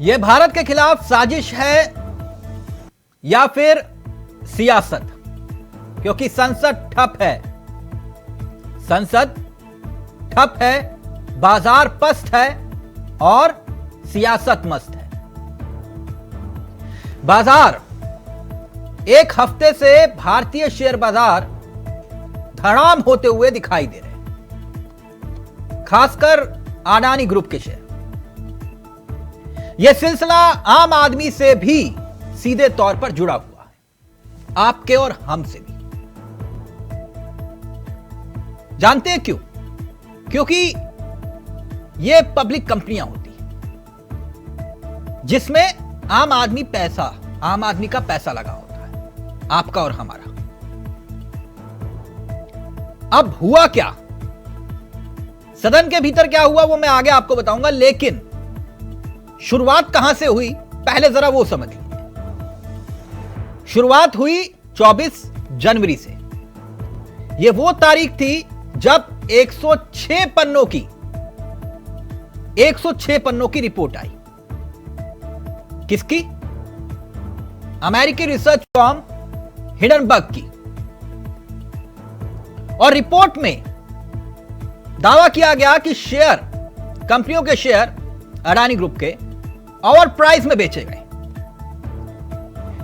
यह भारत के खिलाफ साजिश है या फिर सियासत? क्योंकि संसद ठप है, संसद ठप है, बाजार पस्त है और सियासत मस्त है। बाजार एक हफ्ते से भारतीय शेयर बाजार धड़ाम होते हुए दिखाई दे रहे हैं, खासकर अडानी ग्रुप के शेयर। यह सिलसिला आम आदमी से भी सीधे तौर पर जुड़ा हुआ है, आपके और हमसे भी। जानते हैं क्यों? क्योंकि ये पब्लिक कंपनियां होती हैं जिसमें आम आदमी का पैसा लगा होता है, आपका और हमारा। अब हुआ क्या, सदन के भीतर क्या हुआ वो मैं आगे आपको बताऊंगा, लेकिन शुरुआत कहां से हुई पहले जरा वो समझ लीजिए। शुरुआत हुई 24 जनवरी से। यह वो तारीख थी जब 106 पन्नों की रिपोर्ट आई। किसकी? अमेरिकी रिसर्च फर्म हिंडनबर्ग की। और रिपोर्ट में दावा किया गया कि शेयर, कंपनियों के शेयर अडानी ग्रुप के ओवर प्राइस में बेचे गए।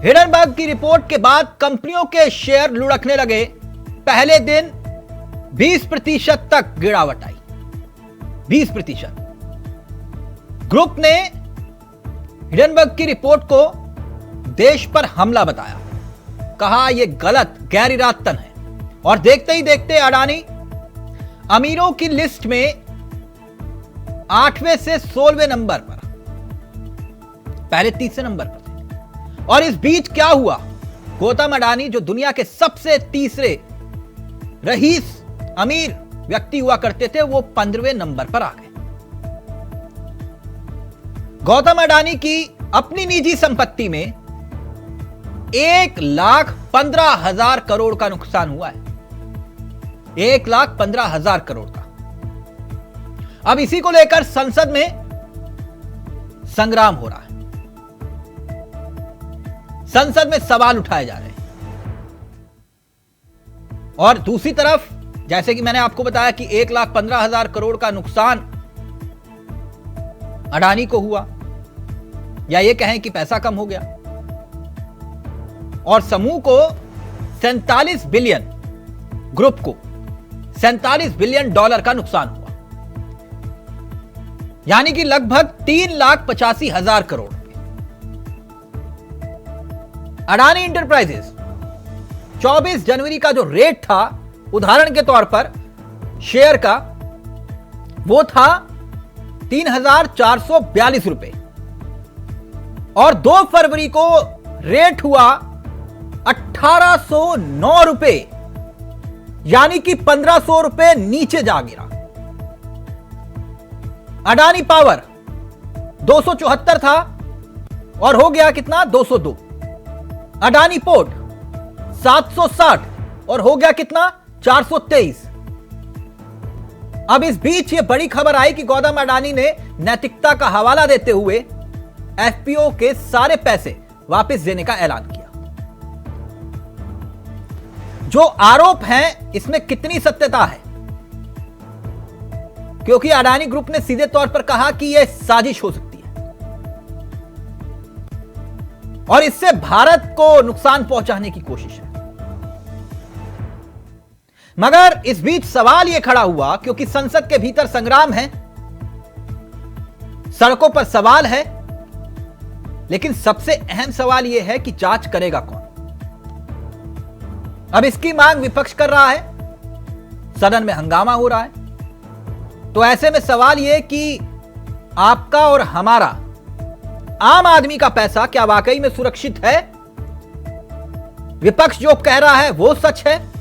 हिंडनबर्ग की रिपोर्ट के बाद कंपनियों के शेयर लुढ़कने लगे। पहले दिन 20% तक गिरावट आई, 20%। ग्रुप ने हिंडनबर्ग की रिपोर्ट को देश पर हमला बताया, कहा यह गलत, गैर इरादतन है। और देखते ही देखते अडानी अमीरों की लिस्ट में 8वें से 16वें नंबर पर, पहले 30 नंबर पर थे। और इस बीच क्या हुआ, गौतम अडानी जो दुनिया के सबसे तीसरे रईस अमीर व्यक्ति हुआ करते थे, वो 15वें नंबर पर आ गए। गौतम अडानी की अपनी निजी संपत्ति में 1,15,000 करोड़ का नुकसान हुआ है, 1,15,000 करोड़ का। अब इसी को लेकर संसद में संग्राम हो रहा है, संसद में सवाल उठाए जा रहे हैं। और दूसरी तरफ, जैसे कि मैंने आपको बताया कि 1,15,000 करोड़ का नुकसान अडानी को हुआ, या ये कहें कि पैसा कम हो गया। और समूह को 47 बिलियन, ग्रुप को $47 बिलियन का नुकसान हुआ, यानी कि लगभग 3,85,000 करोड़ रुपए। अडानी इंटरप्राइजेस 24 जनवरी का जो रेट था, उदाहरण के तौर पर शेयर का, वो था 3,442 रुपए। और 2 फरवरी को रेट हुआ 1,809 रुपए, यानी कि 1,500 रुपए नीचे जा गिरा। अडानी पावर 274 था और हो गया कितना, 202। अडानी पोर्ट 760 और हो गया कितना, 423। अब इस बीच यह बड़ी खबर आई कि गौतम अडानी ने नैतिकता का हवाला देते हुए एफपीओ के सारे पैसे वापस देने का ऐलान किया। जो आरोप हैं, इसमें कितनी सत्यता है? क्योंकि अडानी ग्रुप ने सीधे तौर पर कहा कि यह साजिश हो सकती है और इससे भारत को नुकसान पहुंचाने की कोशिश है। मगर इस बीच सवाल यह खड़ा हुआ, क्योंकि संसद के भीतर संग्राम है, सड़कों पर सवाल है, लेकिन सबसे अहम सवाल यह है कि जांच करेगा कौन? अब इसकी मांग विपक्ष कर रहा है, सदन में हंगामा हो रहा है। तो ऐसे में सवाल यह कि आपका और हमारा, आम आदमी का पैसा क्या वाकई में सुरक्षित है? विपक्ष जो कह रहा है वो सच है,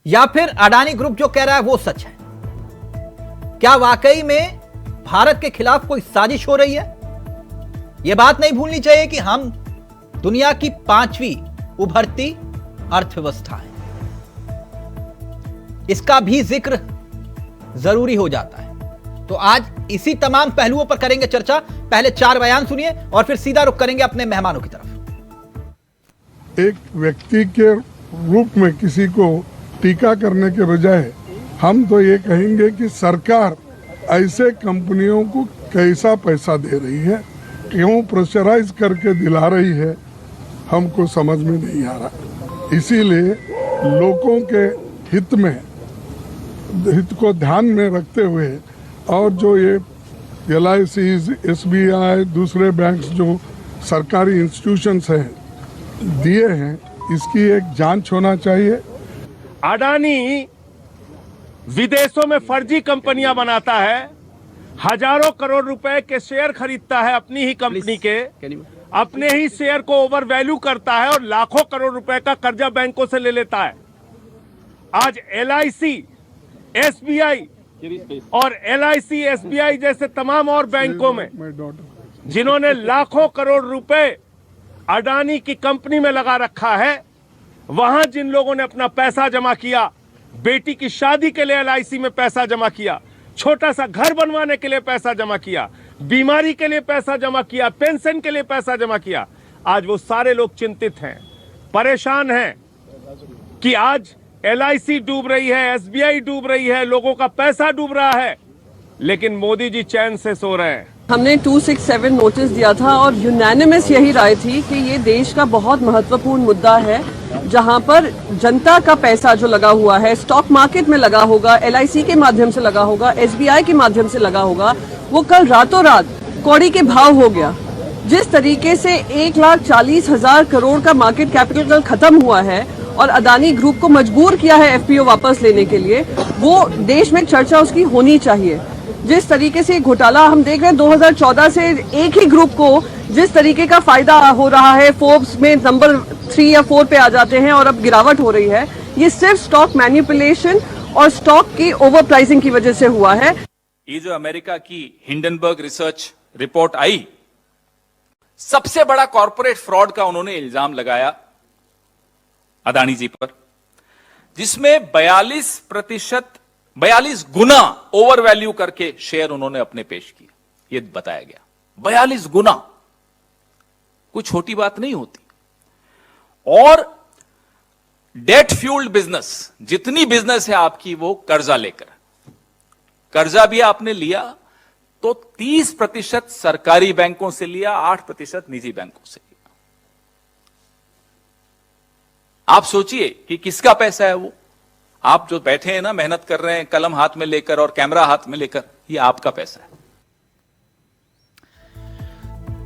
या फिर अडानी ग्रुप जो कह रहा है वो सच है? क्या वाकई में भारत के खिलाफ कोई साजिश हो रही है? यह बात नहीं भूलनी चाहिए कि हम दुनिया की 5वीं उभरती अर्थव्यवस्था है, इसका भी जिक्र जरूरी हो जाता है। तो आज इसी तमाम पहलुओं पर करेंगे चर्चा। पहले 4 बयान सुनिए और फिर सीधा रुख करेंगे अपने मेहमानों की तरफ। एक व्यक्ति के रूप में किसी को टीका करने के बजाय हम तो ये कहेंगे कि सरकार ऐसे कंपनियों को कैसा पैसा दे रही है, क्यों प्रेशराइज करके दिला रही है, हमको समझ में नहीं आ रहा। इसीलिए लोगों के हित को ध्यान में रखते हुए और जो ये LIC, SBI, दूसरे बैंक्स जो सरकारी इंस्टीट्यूशंस हैं दिए हैं, इसकी एक जांच होना चाहिए। अडानी विदेशों में फर्जी कंपनियां बनाता है, हजारों करोड़ रुपए के शेयर खरीदता है अपनी ही कंपनी के, अपने ही शेयर को ओवर वैल्यू करता है और लाखों करोड़ रुपए का कर्जा बैंकों से ले लेता है। आज LIC, SBI और LIC, SBI जैसे तमाम और बैंकों में जिन्होंने लाखों करोड़ रुपए अडानी की कंपनी में लगा रखा है, वहां जिन लोगों ने अपना पैसा जमा किया, बेटी की शादी के लिए LIC में पैसा जमा किया, छोटा सा घर बनवाने के लिए पैसा जमा किया, बीमारी के लिए पैसा जमा किया, पेंशन के लिए पैसा जमा किया, आज वो सारे लोग चिंतित हैं, परेशान हैं कि आज LIC डूब रही है, SBI डूब रही है, लोगों का पैसा डूब रहा है, लेकिन मोदी जी चैन से सो रहे हैं। हमने 267 नोटिस दिया था और यूनानिमस यही राय थी कि ये देश का बहुत महत्वपूर्ण मुद्दा है, जहां पर जनता का पैसा जो लगा हुआ है, स्टॉक मार्केट में लगा होगा, LIC के माध्यम से लगा होगा, SBI के माध्यम से लगा होगा, वो कल रातों रात कौड़ी के भाव हो गया। जिस तरीके से 1,40,000 करोड़ का मार्केट कैपिटल कल खत्म हुआ है और अदानी ग्रुप को मजबूर किया है FPO वापस लेने के लिए, वो देश में चर्चा उसकी होनी चाहिए। जिस तरीके से घोटाला हम देख रहे हैं 2014 से एक ही ग्रुप को जिस तरीके का फायदा हो रहा है, फोर्ब्स में नंबर 3 या 4 पे आ जाते हैं और अब गिरावट हो रही है, ये सिर्फ स्टॉक मैनिपुलेशन और स्टॉक की ओवर प्राइसिंग की वजह से हुआ है। ये जो अमेरिका की हिंडनबर्ग रिसर्च रिपोर्ट आई, सबसे बड़ा कॉर्पोरेट फ्रॉड का उन्होंने इल्जाम लगाया अदानी जी पर, जिसमें 42 गुना ओवर वैल्यू करके शेयर उन्होंने अपने पेश किए, ये बताया गया। 42 गुना कोई छोटी बात नहीं होती। और डेट फ्यूल्ड बिजनेस, जितनी बिजनेस है आपकी वो कर्जा लेकर, कर्जा भी आपने लिया तो 30% सरकारी बैंकों से लिया, 8% निजी बैंकों से लिया। आप सोचिए कि किसका पैसा है वो। आप जो बैठे हैं ना, मेहनत कर रहे हैं कलम हाथ में लेकर और कैमरा हाथ में लेकर, ये आपका पैसा है।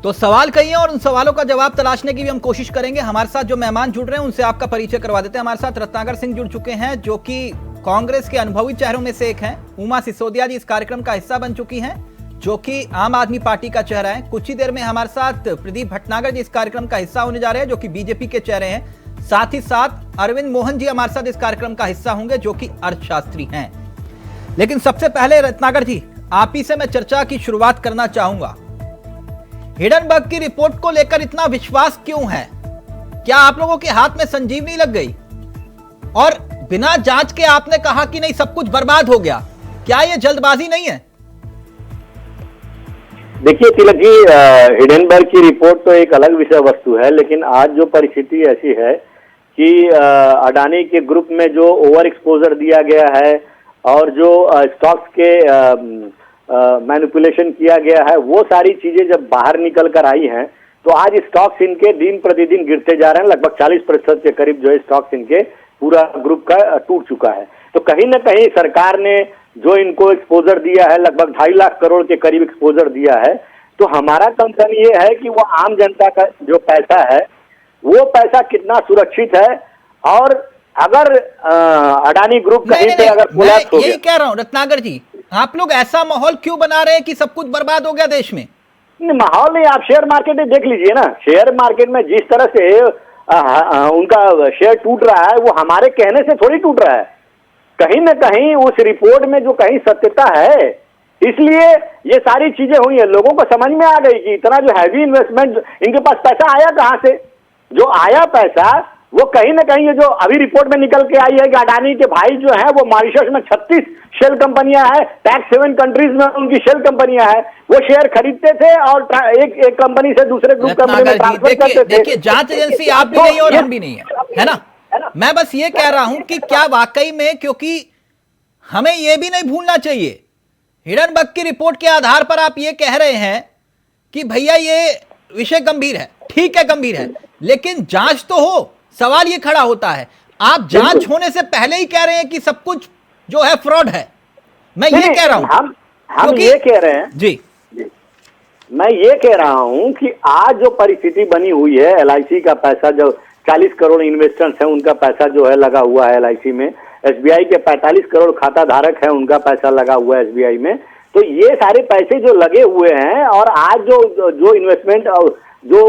तो सवाल कई हैं और उन सवालों का जवाब तलाशने की भी हम कोशिश करेंगे। हमारे साथ जो मेहमान जुड़ रहे हैं उनसे आपका परिचय करवा देते हैं। हमारे साथ रत्नाकर सिंह जुड़ चुके हैं, जो कि कांग्रेस के अनुभवी चेहरों में से एक हैं। उमा सिसोदिया जी इस कार्यक्रम का हिस्सा बन चुकी हैं, जो कि आम आदमी पार्टी का चेहरा है। कुछ ही देर में हमारे साथ प्रदीप भटनागर जी इस कार्यक्रम का हिस्सा होने जा रहे हैं, जो कि बीजेपी के चेहरे हैं। साथ ही साथ अरविंद मोहन जी हमारे साथ इस कार्यक्रम का हिस्सा होंगे, जो कि अर्थशास्त्री हैं। लेकिन सबसे पहले रत्नाकर जी, आप ही से मैं चर्चा की शुरुआत करना चाहूंगा। हिंडनबर्ग की रिपोर्ट को लेकर इतना विश्वास क्यों है? क्या आप लोगों के हाथ में संजीवनी लग गई और बिना जांच के आपने कहा कि नहीं सब कुछ बर्बाद हो गया? क्या यह जल्दबाजी नहीं है? देखिए तिलक जी, हिंडनबर्ग की रिपोर्ट तो एक अलग विषय वस्तु है, लेकिन आज जो परिस्थिति ऐसी है कि अडानी के ग्रुप में जो ओवर एक्सपोजर दिया गया है और जो स्टॉक्स के मैनिपुलेशन किया गया है, वो सारी चीजें जब बाहर निकल कर आई हैं, तो आज स्टॉक्स इनके दिन प्रतिदिन गिरते जा रहे हैं। लगभग 40% के करीब जो है स्टॉक्स इनके पूरा ग्रुप का टूट चुका है। तो कहीं ना कहीं सरकार ने जो इनको एक्सपोजर दिया है, लगभग 2.5 लाख करोड़ के करीब एक्सपोजर दिया है, तो हमारा कंसर्न ये है कि वो आम जनता का जो पैसा है वो पैसा कितना सुरक्षित है। और अगर अडानी ग्रुप कहीं पे अगर कोलैप्स हो गया, यही कह रहा हूं रत्नाकर जी, आप लोग ऐसा माहौल क्यों बना रहे हैं कि सब कुछ बर्बाद हो गया देश में? माहौल नहीं, आप शेयर मार्केट में देख लीजिए ना। शेयर मार्केट में जिस तरह से उनका शेयर टूट रहा है, वो हमारे कहने से थोड़ी टूट रहा है। कहीं ना कहीं उस रिपोर्ट में जो कहीं सत्यता है, इसलिए ये सारी चीजें हुई है। लोगों को समझ में आ गई कि इतना जो हैवी इन्वेस्टमेंट, इनके पास पैसा आया कहां से? जो आया पैसा वो कहीं ना कहीं ये जो अभी रिपोर्ट में निकल के आई है कि अडानी के भाई जो है वो मॉरिशस में 36 शेल कंपनियां हैं, टैक्स 7 कंट्रीज में उनकी शेल कंपनियां हैं, वो शेयर खरीदते थे और एक कंपनी से दूसरे ग्रुप कंपनी में ट्रांसफर करते थे। देखिए, जांच एजेंसी आप भी नहीं और हम भी नहीं है ना। मैं बस ये कह रहा हूं कि क्या वाकई में, क्योंकि हमें यह भी नहीं भूलना चाहिए, हिडनबर्ग की रिपोर्ट के आधार पर आप ये कह रहे हैं कि भैया ये विषय गंभीर है, ठीक है गंभीर है, लेकिन जांच तो हो। सवाल ये खड़ा होता है, आप जांच होने से पहले ही कह रहे हैं कि सब कुछ जो है फ्रॉड है। मैं ये कह रहा हूं, हम ये कह रहे हैं जी, मैं ये कह रहा हूं कि आज जो परिस्थिति बनी हुई है, एलआईसी का पैसा जो 40 करोड़ इन्वेस्टर्स हैं उनका पैसा जो है लगा हुआ है एलआईसी में, एसबीआई के 45 करोड़ खाता धारक है उनका पैसा लगा हुआ है एसबीआई में, तो ये सारे पैसे जो लगे हुए हैं और आज जो इन्वेस्टमेंट जो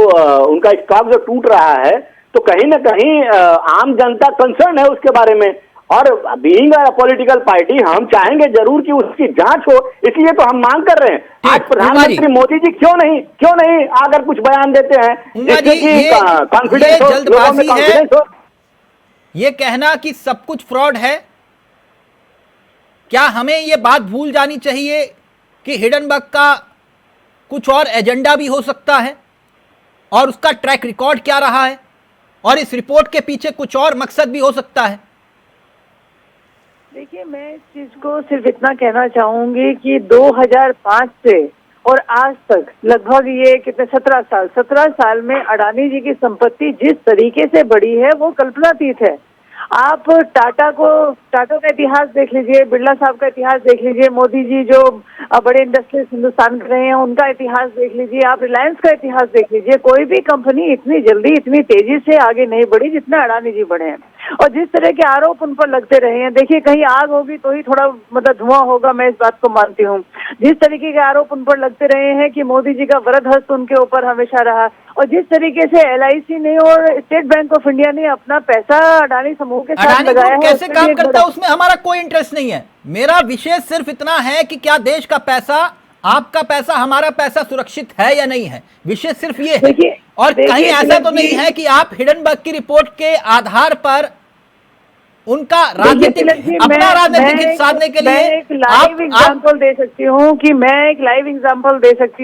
उनका स्टॉक जो टूट रहा है, तो कहीं ना कहीं आम जनता कंसर्न है उसके बारे में। और बीइंग अ पॉलिटिकल पार्टी हम चाहेंगे जरूर कि उसकी जांच हो, इसलिए तो हम मांग कर रहे हैं। आज प्रधानमंत्री मोदी जी क्यों नहीं आकर कुछ बयान देते हैं जिससे कि कॉन्फिडेंस हो, लोगों में कॉन्फिडेंस हो। ये कहना कि सब कुछ फ्रॉड है, क्या हमें ये बात भूल जानी चाहिए कि हिडनबर्ग का कुछ और एजेंडा भी हो सकता है और उसका ट्रैक रिकॉर्ड क्या रहा है, और इस रिपोर्ट के पीछे कुछ और मकसद भी हो सकता है? देखिए, मैं इस चीज को सिर्फ इतना कहना चाहूंगी कि 2005 से और आज तक लगभग ये कितने 17 साल में अडानी जी की संपत्ति जिस तरीके से बढ़ी है वो कल्पनातीत है। आप टाटा का इतिहास देख लीजिए, बिरला साहब का इतिहास देख लीजिए, मोदी जी जो बड़े इंडस्ट्रियलिस्ट हिंदुस्तान के रहे हैं उनका इतिहास देख लीजिए, आप रिलायंस का इतिहास देख लीजिए। कोई भी कंपनी इतनी जल्दी इतनी तेजी से आगे नहीं बढ़ी जितना अडानी जी बढ़े हैं। और जिस तरह के आरोप उन पर लगते रहे हैं, देखिए कहीं आग होगी तो ही थोड़ा मतलब धुआं होगा, मैं इस बात को मानती हूँ। जिस तरीके के आरोप उन पर लगते रहे हैं कि मोदी जी का वरद हस्त उनके ऊपर हमेशा रहा, और जिस तरीके से एलआईसी ने और स्टेट बैंक ऑफ इंडिया ने अपना पैसा अडानी समूह के साथ लगाया है, कैसे काम करता है उसमें हमारा कोई इंटरेस्ट नहीं है। मेरा विषय सिर्फ इतना है कि क्या देश का पैसा, आपका पैसा, हमारा पैसा सुरक्षित है या नहीं है, विषय सिर्फ ये है। और कहीं ऐसा तो नहीं है कि आप हिडनबर्ग की रिपोर्ट के आधार पर उनका राजनीतिक अपना राजनीतिक हित साधने के लिए एक लाइव एग्जांपल दे सकती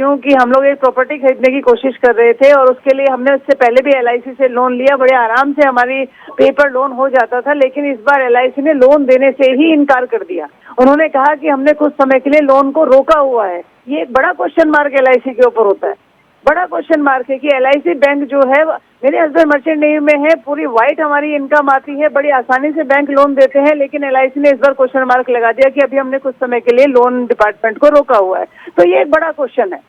हूँ कि हम लोग एक प्रॉपर्टी खरीदने की कोशिश कर रहे थे और उसके लिए हमने उससे पहले भी एलआईसी से लोन लिया, बड़े आराम से हमारी पेपर लोन हो जाता था, लेकिन इस बार एलआईसी ने लोन देने से ही इनकार कर दिया। उन्होंने कहा कि हमने कुछ समय के लिए लोन को रोका हुआ है। ये एक बड़ा क्वेश्चन मार्क एलआईसी के ऊपर होता है, बड़ा क्वेश्चन मार्क है कि एलआईसी बैंक जो है, मेरे हस्बैंड मर्चेंट नेवी में है, पूरी व्हाइट हमारी इनकम आती है, बड़ी आसानी से बैंक लोन देते हैं, लेकिन एलआईसी ने इस बार क्वेश्चन मार्क लगा दिया कि अभी हमने कुछ समय के लिए लोन डिपार्टमेंट को रोका हुआ है। तो ये एक बड़ा क्वेश्चन है।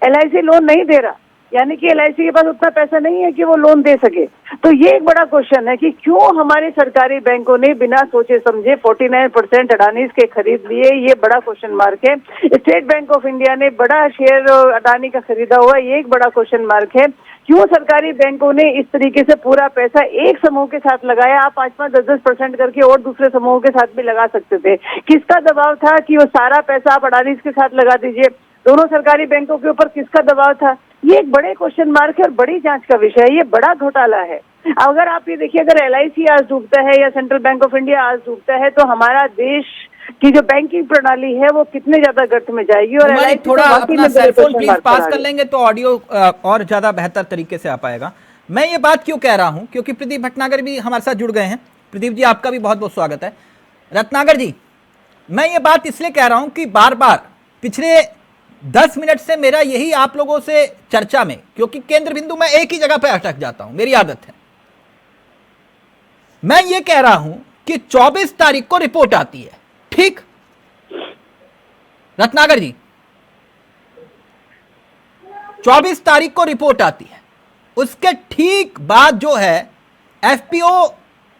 एलआईसी लोन नहीं दे रहा, यानी कि एलआईसी के पास उतना पैसा नहीं है कि वो लोन दे सके। तो ये एक बड़ा क्वेश्चन है कि क्यों हमारे सरकारी बैंकों ने बिना सोचे समझे 49% अडानी के खरीद लिए, ये बड़ा क्वेश्चन मार्क है। स्टेट बैंक ऑफ इंडिया ने बड़ा शेयर अडानी का खरीदा हुआ, ये एक बड़ा क्वेश्चन मार्क है। क्यों सरकारी बैंकों ने इस तरीके से पूरा पैसा एक समूह के साथ लगाया? आप 5-5, 10-10% करके और दूसरे समूह के साथ भी लगा सकते थे। किसका दबाव था कि वो सारा पैसा आप अडानी के साथ लगा दीजिए? दोनों सरकारी बैंकों के ऊपर किसका दबाव था? ये एक बड़े क्वेश्चन मार्क है और बड़ी जांच का विषय है, ये बड़ा घोटाला है। अगर आप ये देखिए, अगर एलआईसी आज डूबता है या सेंट्रल बैंक ऑफ इंडिया आज डूबता है तो हमारा देश की जो बैंकिंग प्रणाली है वो कितने ज्यादा गर्त में जाएगी। और एलआईसी थोड़ा अपना सेलफोन प्लीज पास कर लेंगे तो ऑडियो और ज्यादा बेहतर तरीके से आ पाएगा। मैं ये बात क्यों कह रहा हूं, क्योंकि प्रदीप भटनागर भी हमारे साथ जुड़ गए हैं। प्रदीप जी, आपका भी बहुत बहुत स्वागत है। रत्नागर जी, मैं ये बात इसलिए कह रहा हूं कि बार बार पिछले 10 मिनट से मेरा यही आप लोगों से चर्चा में, क्योंकि केंद्र बिंदु में एक ही जगह पे अटक जाता हूं, मेरी आदत है। मैं ये कह रहा हूं कि 24 तारीख को रिपोर्ट आती है, ठीक रत्नागर जी? 24 तारीख को रिपोर्ट आती है, उसके ठीक बाद जो है एफपीओ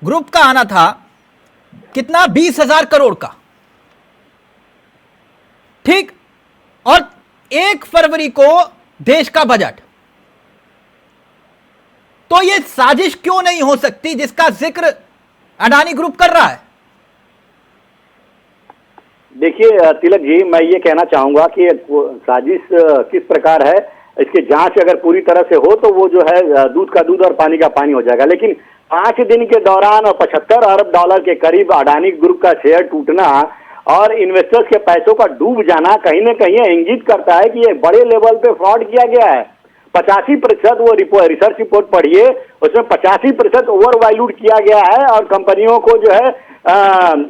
ग्रुप का आना था, कितना? 20,000 करोड़ का, ठीक। और 1 फरवरी को देश का बजट। तो यह साजिश क्यों नहीं हो सकती जिसका जिक्र अडानी ग्रुप कर रहा है? देखिए तिलक जी, मैं ये कहना चाहूंगा कि साजिश किस प्रकार है, इसकी जांच अगर पूरी तरह से हो तो वो जो है दूध का दूध और पानी का पानी हो जाएगा। लेकिन 5 दिन के दौरान और 75 अरब डॉलर के करीब अडानी ग्रुप का शेयर टूटना और इन्वेस्टर्स के पैसों का डूब जाना कहीं न कहीं इंगित करता है कि ये बड़े लेवल पे फ्रॉड किया गया है। 85% वो रिसर्च रिपोर्ट पढ़िए, उसमें 85% ओवर वैल्यूड किया गया है और कंपनियों को जो है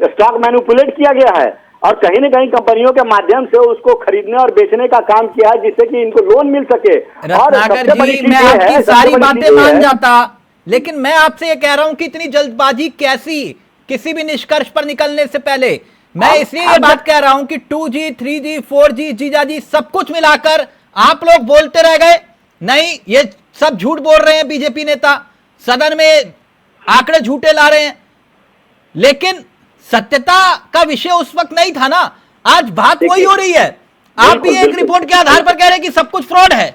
स्टॉक मैनिपुलेट किया गया है और कहीं न कहीं कंपनियों के माध्यम से उसको खरीदने और बेचने का काम किया है जिससे कि इनको लोन मिल सके। और सबसे बड़ी चीज मैं ये आपकी है, सारी बातें मान जाता, लेकिन मैं आपसे ये कह रहा हूं कि इतनी जल्दबाजी कैसी किसी भी निष्कर्ष पर निकलने से पहले। मैं इसलिए ये बात कह रहा हूं कि 2G 3G 4G जीजाजी सब कुछ मिलाकर आप लोग बोलते रह गए नहीं ये सब झूठ बोल रहे हैं बीजेपी नेता, सदन में आंकड़े झूठे ला रहे हैं, लेकिन सत्यता का विषय उस वक्त नहीं था ना। आज बात वही हो रही है। आप भी एक रिपोर्ट के आधार पर कह रहे हैं कि सब कुछ फ्रॉड है।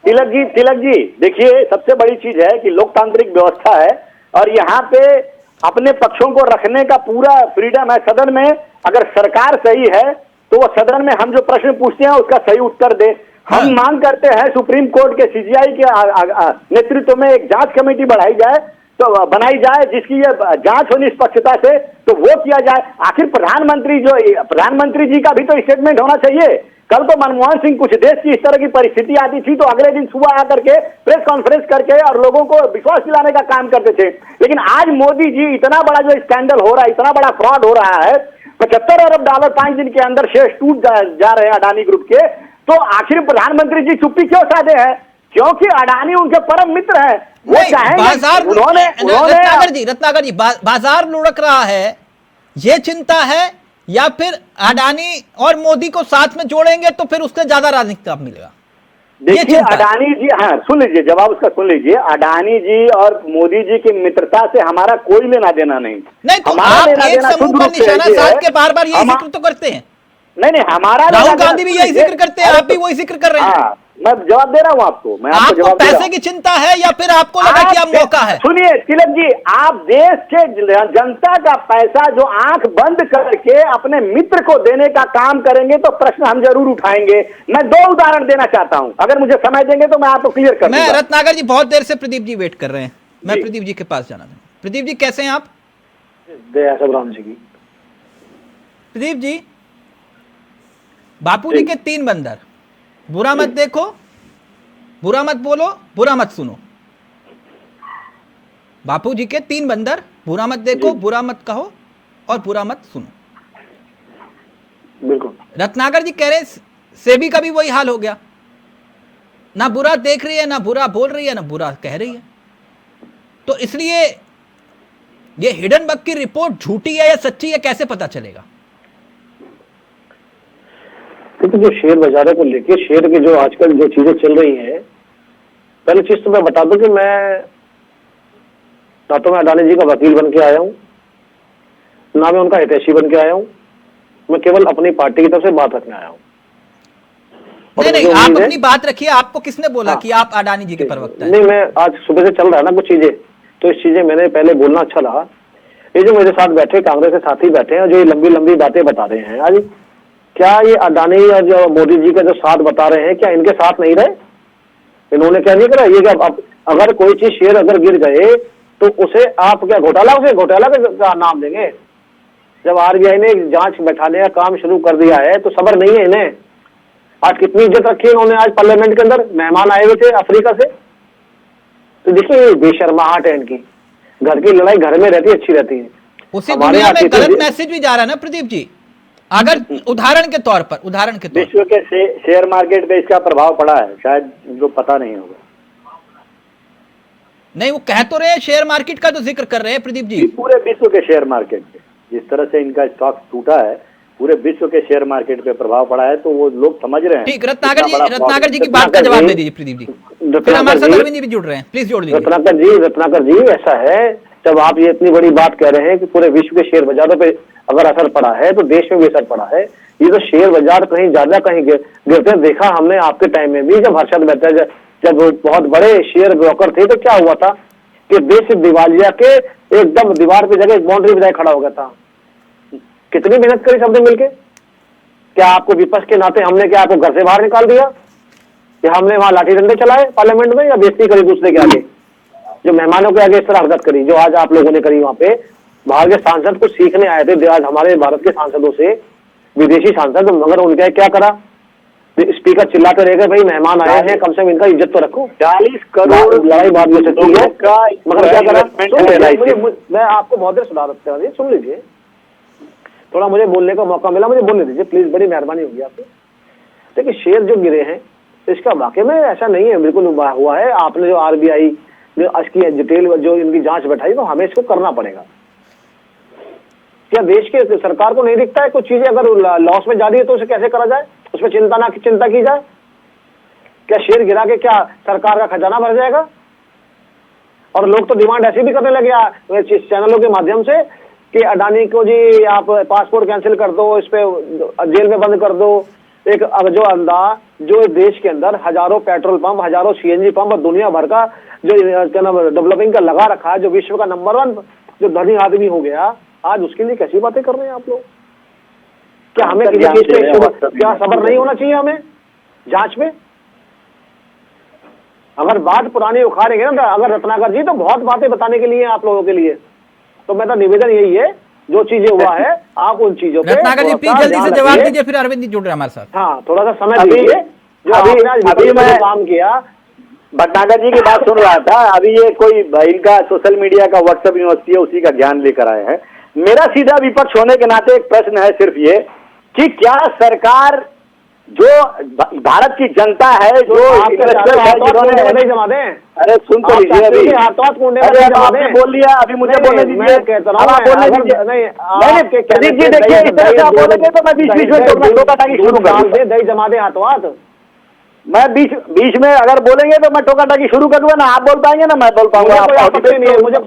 तिलक जी देखिए, सबसे बड़ी चीज है कि लोकतांत्रिक व्यवस्था है और यहाँ पे अपने पक्षों को रखने का पूरा फ्रीडम है सदन में। अगर सरकार सही है तो वो सदन में हम जो प्रश्न पूछते हैं उसका सही उत्तर दे। हम मांग करते हैं सुप्रीम कोर्ट के CBI के नेतृत्व में एक जांच कमेटी बनाई जाए जिसकी ये जांच हो निष्पक्षता से, तो वो किया जाए। आखिर प्रधानमंत्री जी का भी तो स्टेटमेंट होना चाहिए। कल तो मनमोहन सिंह कुछ देश की इस तरह की परिस्थिति आती थी तो अगले दिन सुबह आकर के प्रेस कॉन्फ्रेंस करके और लोगों को विश्वास दिलाने का काम करते थे, लेकिन आज मोदी जी इतना बड़ा जो स्कैंडल हो रहा है, इतना बड़ा फ्रॉड हो रहा है, 75 अरब डॉलर 5 दिन के अंदर शेयर टूट जा रहे हैं अडानी ग्रुप के, तो आखिर प्रधानमंत्री जी चुप्पी क्यों साधे हैं? क्योंकि अडानी उनके परम मित्र हैं। वो चाहेंगे रत्नाकर जी बाजार लुढ़क रहा है, ये चिंता है या फिर अडानी और मोदी को साथ में जोड़ेंगे तो फिर उससे ज्यादा राजनीतिक लाभ मिलेगा? देखिए अडानी जी, हाँ सुन लीजिए, जवाब उसका सुन लीजिए। अडानी जी और मोदी जी की मित्रता से हमारा कोई लेना देना नहीं। तो आप एक समूह पर निशाना साध के बार बार यही जिक्र तो करते हैं। नहीं, हमारा राहुल गांधी भी यही जिक्र करते हैं, आप भी वही जिक्र कर रहे हैं। मैं जवाब दे रहा हूं आपको। मैं आपको जवाब पैसे की चिंता है या फिर आपको लगा कि अब मौका है? सुनिए तिलक जी, आप देश के जनता का पैसा जो आंख बंद करके अपने मित्र को देने का काम करेंगे तो प्रश्न हम जरूर उठाएंगे। मैं 2 उदाहरण देना चाहता हूं, अगर मुझे समय देंगे तो मैं आपको क्लियर कर दूंगा। मैं रत्नाकर जी बहुत देर से प्रदीप जी वेट कर रहे हैं, मैं प्रदीप जी के पास जाना था। प्रदीप जी कैसे हैं आप? राम जी की प्रदीप जी, बापू जी के 3 बंदर, बुरा मत देखो, बुरा मत बोलो, बुरा मत सुनो। बापू जी के 3 बंदर, बुरा मत देखो, बुरा मत कहो और बुरा मत सुनो। बिल्कुल। रत्नाकर जी कह रहे सेबी का भी वही हाल हो गया, ना बुरा देख रही है, ना बुरा बोल रही है, ना बुरा कह रही है। तो इसलिए ये हिडनबर्ग की रिपोर्ट झूठी है या सच्ची है कैसे पता चलेगा? क्योंकि जो शेयर बाजारों को लेके, शेयर की जो आजकल जो चीजें चल रही हैं, पहली चीज तो मैं बता दूं कि मैं ना तो मैं अडानी जी का वकील बन के आया हूं, ना मैं उनका हितैषी बन के आया हूं। मैं केवल अपनी पार्टी की तरफ से बात रखने आया हूं। नहीं, आप अपनी बात रखिए। आपको किसने बोला कि आप अडानी जी के प्रवक्ता हैं? नहीं, मैं आज सुबह से चल रहा है ना कुछ चीजें, तो इस चीजें मैंने पहले बोलना अच्छा लगा। ये जो मेरे साथ बैठे कांग्रेस के साथी बैठे हैं, जो ये लंबी लंबी बातें बता रहे हैं, आज क्या ये अडानी और जो मोदी जी का जो साथ बता रहे हैं, क्या इनके साथ नहीं रहे? इन्होंने क्या नहीं करा? ये क्या अगर कोई चीज शेयर अगर गिर गए तो उसे आप क्या घोटाला का नाम देंगे? जब RBI ने जांच बैठाने का काम शुरू कर दिया है तो सब्र नहीं है इन्हें। आज कितनी इज्जत रखी है इन्होंने, आज पार्लियामेंट के अंदर मेहमान आए हुए थे अफ्रीका से। तो देखिए बेशर्माहट है इनकी। घर की लड़ाई घर में रहती, अच्छी रहती है। उसी दुनिया में गलत मैसेज भी जा रहा है ना प्रदीप जी। अगर उदाहरण के तौर पर विश्व के शेयर मार्केट पे इसका प्रभाव पड़ा है, शायद इनको पता नहीं होगा। नहीं, वो कह तो रहे हैं, शेयर मार्केट का तो जिक्र कर रहे हैं प्रदीप जी। पूरे विश्व के शेयर मार्केट पे जिस तरह से इनका स्टॉक टूटा है, पूरे विश्व के शेयर मार्केट पे प्रभाव पड़ा है, तो वो लोग समझ रहे हैं। ठीक, रत्नाकर जी की बात का जवाब दे दीजिए प्रदीप जी। फिर हमारे साथ अरविंद जी भी जुड़ रहे हैं, प्लीज जोड़ दीजिए। रत्नाकर जी ऐसा है, जब आप ये इतनी बड़ी बात कह रहे हैं कि पूरे विश्व के शेयर बाजारों पे अगर असर पड़ा है तो देश में भी असर पड़ा है। ये तो शेयर बाजार कहीं ज्यादा कहीं गिरते देखा हमने आपके टाइम में भी, जब हर्षद मेहता जब बहुत बड़े शेयर ब्रोकर थे तो क्या हुआ था कि देश दिवालिया के एकदम दीवार पे जगह एक बाउंड्री बजाय खड़ा हो गया था। कितनी मेहनत करी सबने मिलके? क्या आपको विपक्ष के नाते हमने क्या आपको घर से बाहर निकाल दिया? या हमने वहां लाठी डंडे चलाए पार्लियामेंट में, या बेइज्जती करी दूसरे के आगे? जो मेहमानों के आगे इस तरह हरकत करी, जो आज आप लोगों ने करी वहां पे। बाहर के सांसद कुछ सीखने आए थे आज हमारे भारत के सांसदों से, विदेशी सांसद, मगर उनके क्या करा, स्पीकर चिल्लाते रह गए, भाई मेहमान आए हैं, कम से कम इनका इज्जत तो रखो। 40 करोड़ लड़ाई बात हो सकती है, मगर क्या करा। मैं आपको बहुत देर सुना रखता हूँ, सुन लीजिए, थोड़ा मुझे बोलने का मौका मिला, मुझे बोलने दीजिए प्लीज, बड़ी मेहरबानी होगी आपकी। देखिए शेयर जो गिरे हैं इसका वाकई में ऐसा नहीं है, बिल्कुल हुआ है। आपने जो RBI जो इसकी डिटेल जो इनकी जांच बैठाई, तो हमें इसको करना पड़ेगा। क्या देश के सरकार को नहीं दिखता है कुछ चीजें अगर लॉस में जा रही है तो उसे कैसे करा जाए, उसमें चिंता की जाए? क्या शेयर गिरा के क्या सरकार का खजाना भर जाएगा? और लोग तो डिमांड ऐसी भी करने लगे चैनलों के माध्यम से कि अडानी को जी आप पासपोर्ट कैंसिल कर दो, इस पे जेल में बंद कर दो। एक जो अंदाज जो देश के अंदर हजारों पेट्रोल पंप, हजारों CNG पंप और दुनिया भर का जो क्या नाम डेवलपिंग का लगा रखा है, जो विश्व का नंबर 1 जो धनी आदमी हो गया, आज उसके लिए कैसी बातें कर रहे हैं आप लोग? क्या हमें किसी चीज पे क्या सब्र नहीं होना चाहिए हमें जांच में? अगर बात पुरानी उखाड़ेंगे ना, अगर रत्नाकर जी, तो बहुत बातें बताने के लिए आप लोगों के लिए। तो मेरा निवेदन यही है, जो चीजें हुआ है आप उन चीजों पे रत्नाकर जी प्लीज जल्दी से जवाब दीजिए, फिर अरविंद जी जुड़ रहे हैं हमारे साथ। हाँ, थोड़ा सा समय दीजिए। जो अभी मैं काम किया, भटनागर जी की बात सुन रहा था, अभी ये कोई इनका सोशल मीडिया का व्हाट्सएप यूनिवर्सिटी है, उसी का ज्ञान लेकर आए हैं। मेरा सीधा विपक्ष होने के नाते एक प्रश्न है सिर्फ ये कि क्या सरकार जो भारत की जनता है, जो इन्वेस्टर है, जिन्होंने नहीं जमा दें, अरे सुन तो लीजिए, अभी आपने बोल लिया, अभी मुझे बोलने दीजिए, प्रदीप जी देखिए, इस तरह से आप बोलेंगे तो मैं बीच में टोका-टाकी शुरू कर दूंगा। दही जमा दें हाथों हाथ। मैं बीच में अगर बोलेंगे तो मैं टोका-टाकी शुरू कर दूंगा ना, आप बोल पाएंगे ना मैं बोल पाऊंगा। मुझे बोल रहे हैं मुझे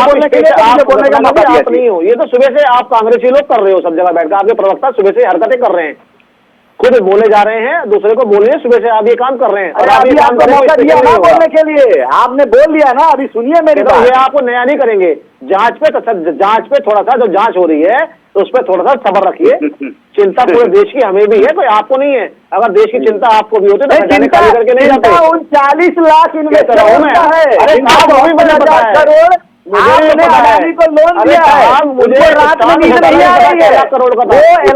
बोलने के लिए आप बोलने का मौका आप नहीं हो। ये तो सुबह से आप कांग्रेसी लोग कर रहे हो, सब जगह बैठकर आपके प्रवक्ता सुबह से हरकतें कर रहे हैं, खुद बोले जा रहे हैं, दूसरे को बोलिए, सुबह से आप ये काम कर रहे हैं। और अभी आपको मौका दिया ना बोलने के लिए, आपने बोल लिया ना, अभी सुनिए मेरी बात। ये आपको नया नहीं करेंगे। जांच पे थोड़ा सा जो जांच हो रही है तो उस पर थोड़ा सा सब्र रखिए। चिंता पूरे देश की हमें भी है, कोई आपको नहीं है। अगर देश की चिंता आपको भी होती तो चिंता करके नहीं जाते। 40 लाख इन्वेस्टर करोड़ आपने अडानी को लोन दिया है, मुझे रात में नींद नहीं आ रही है। वो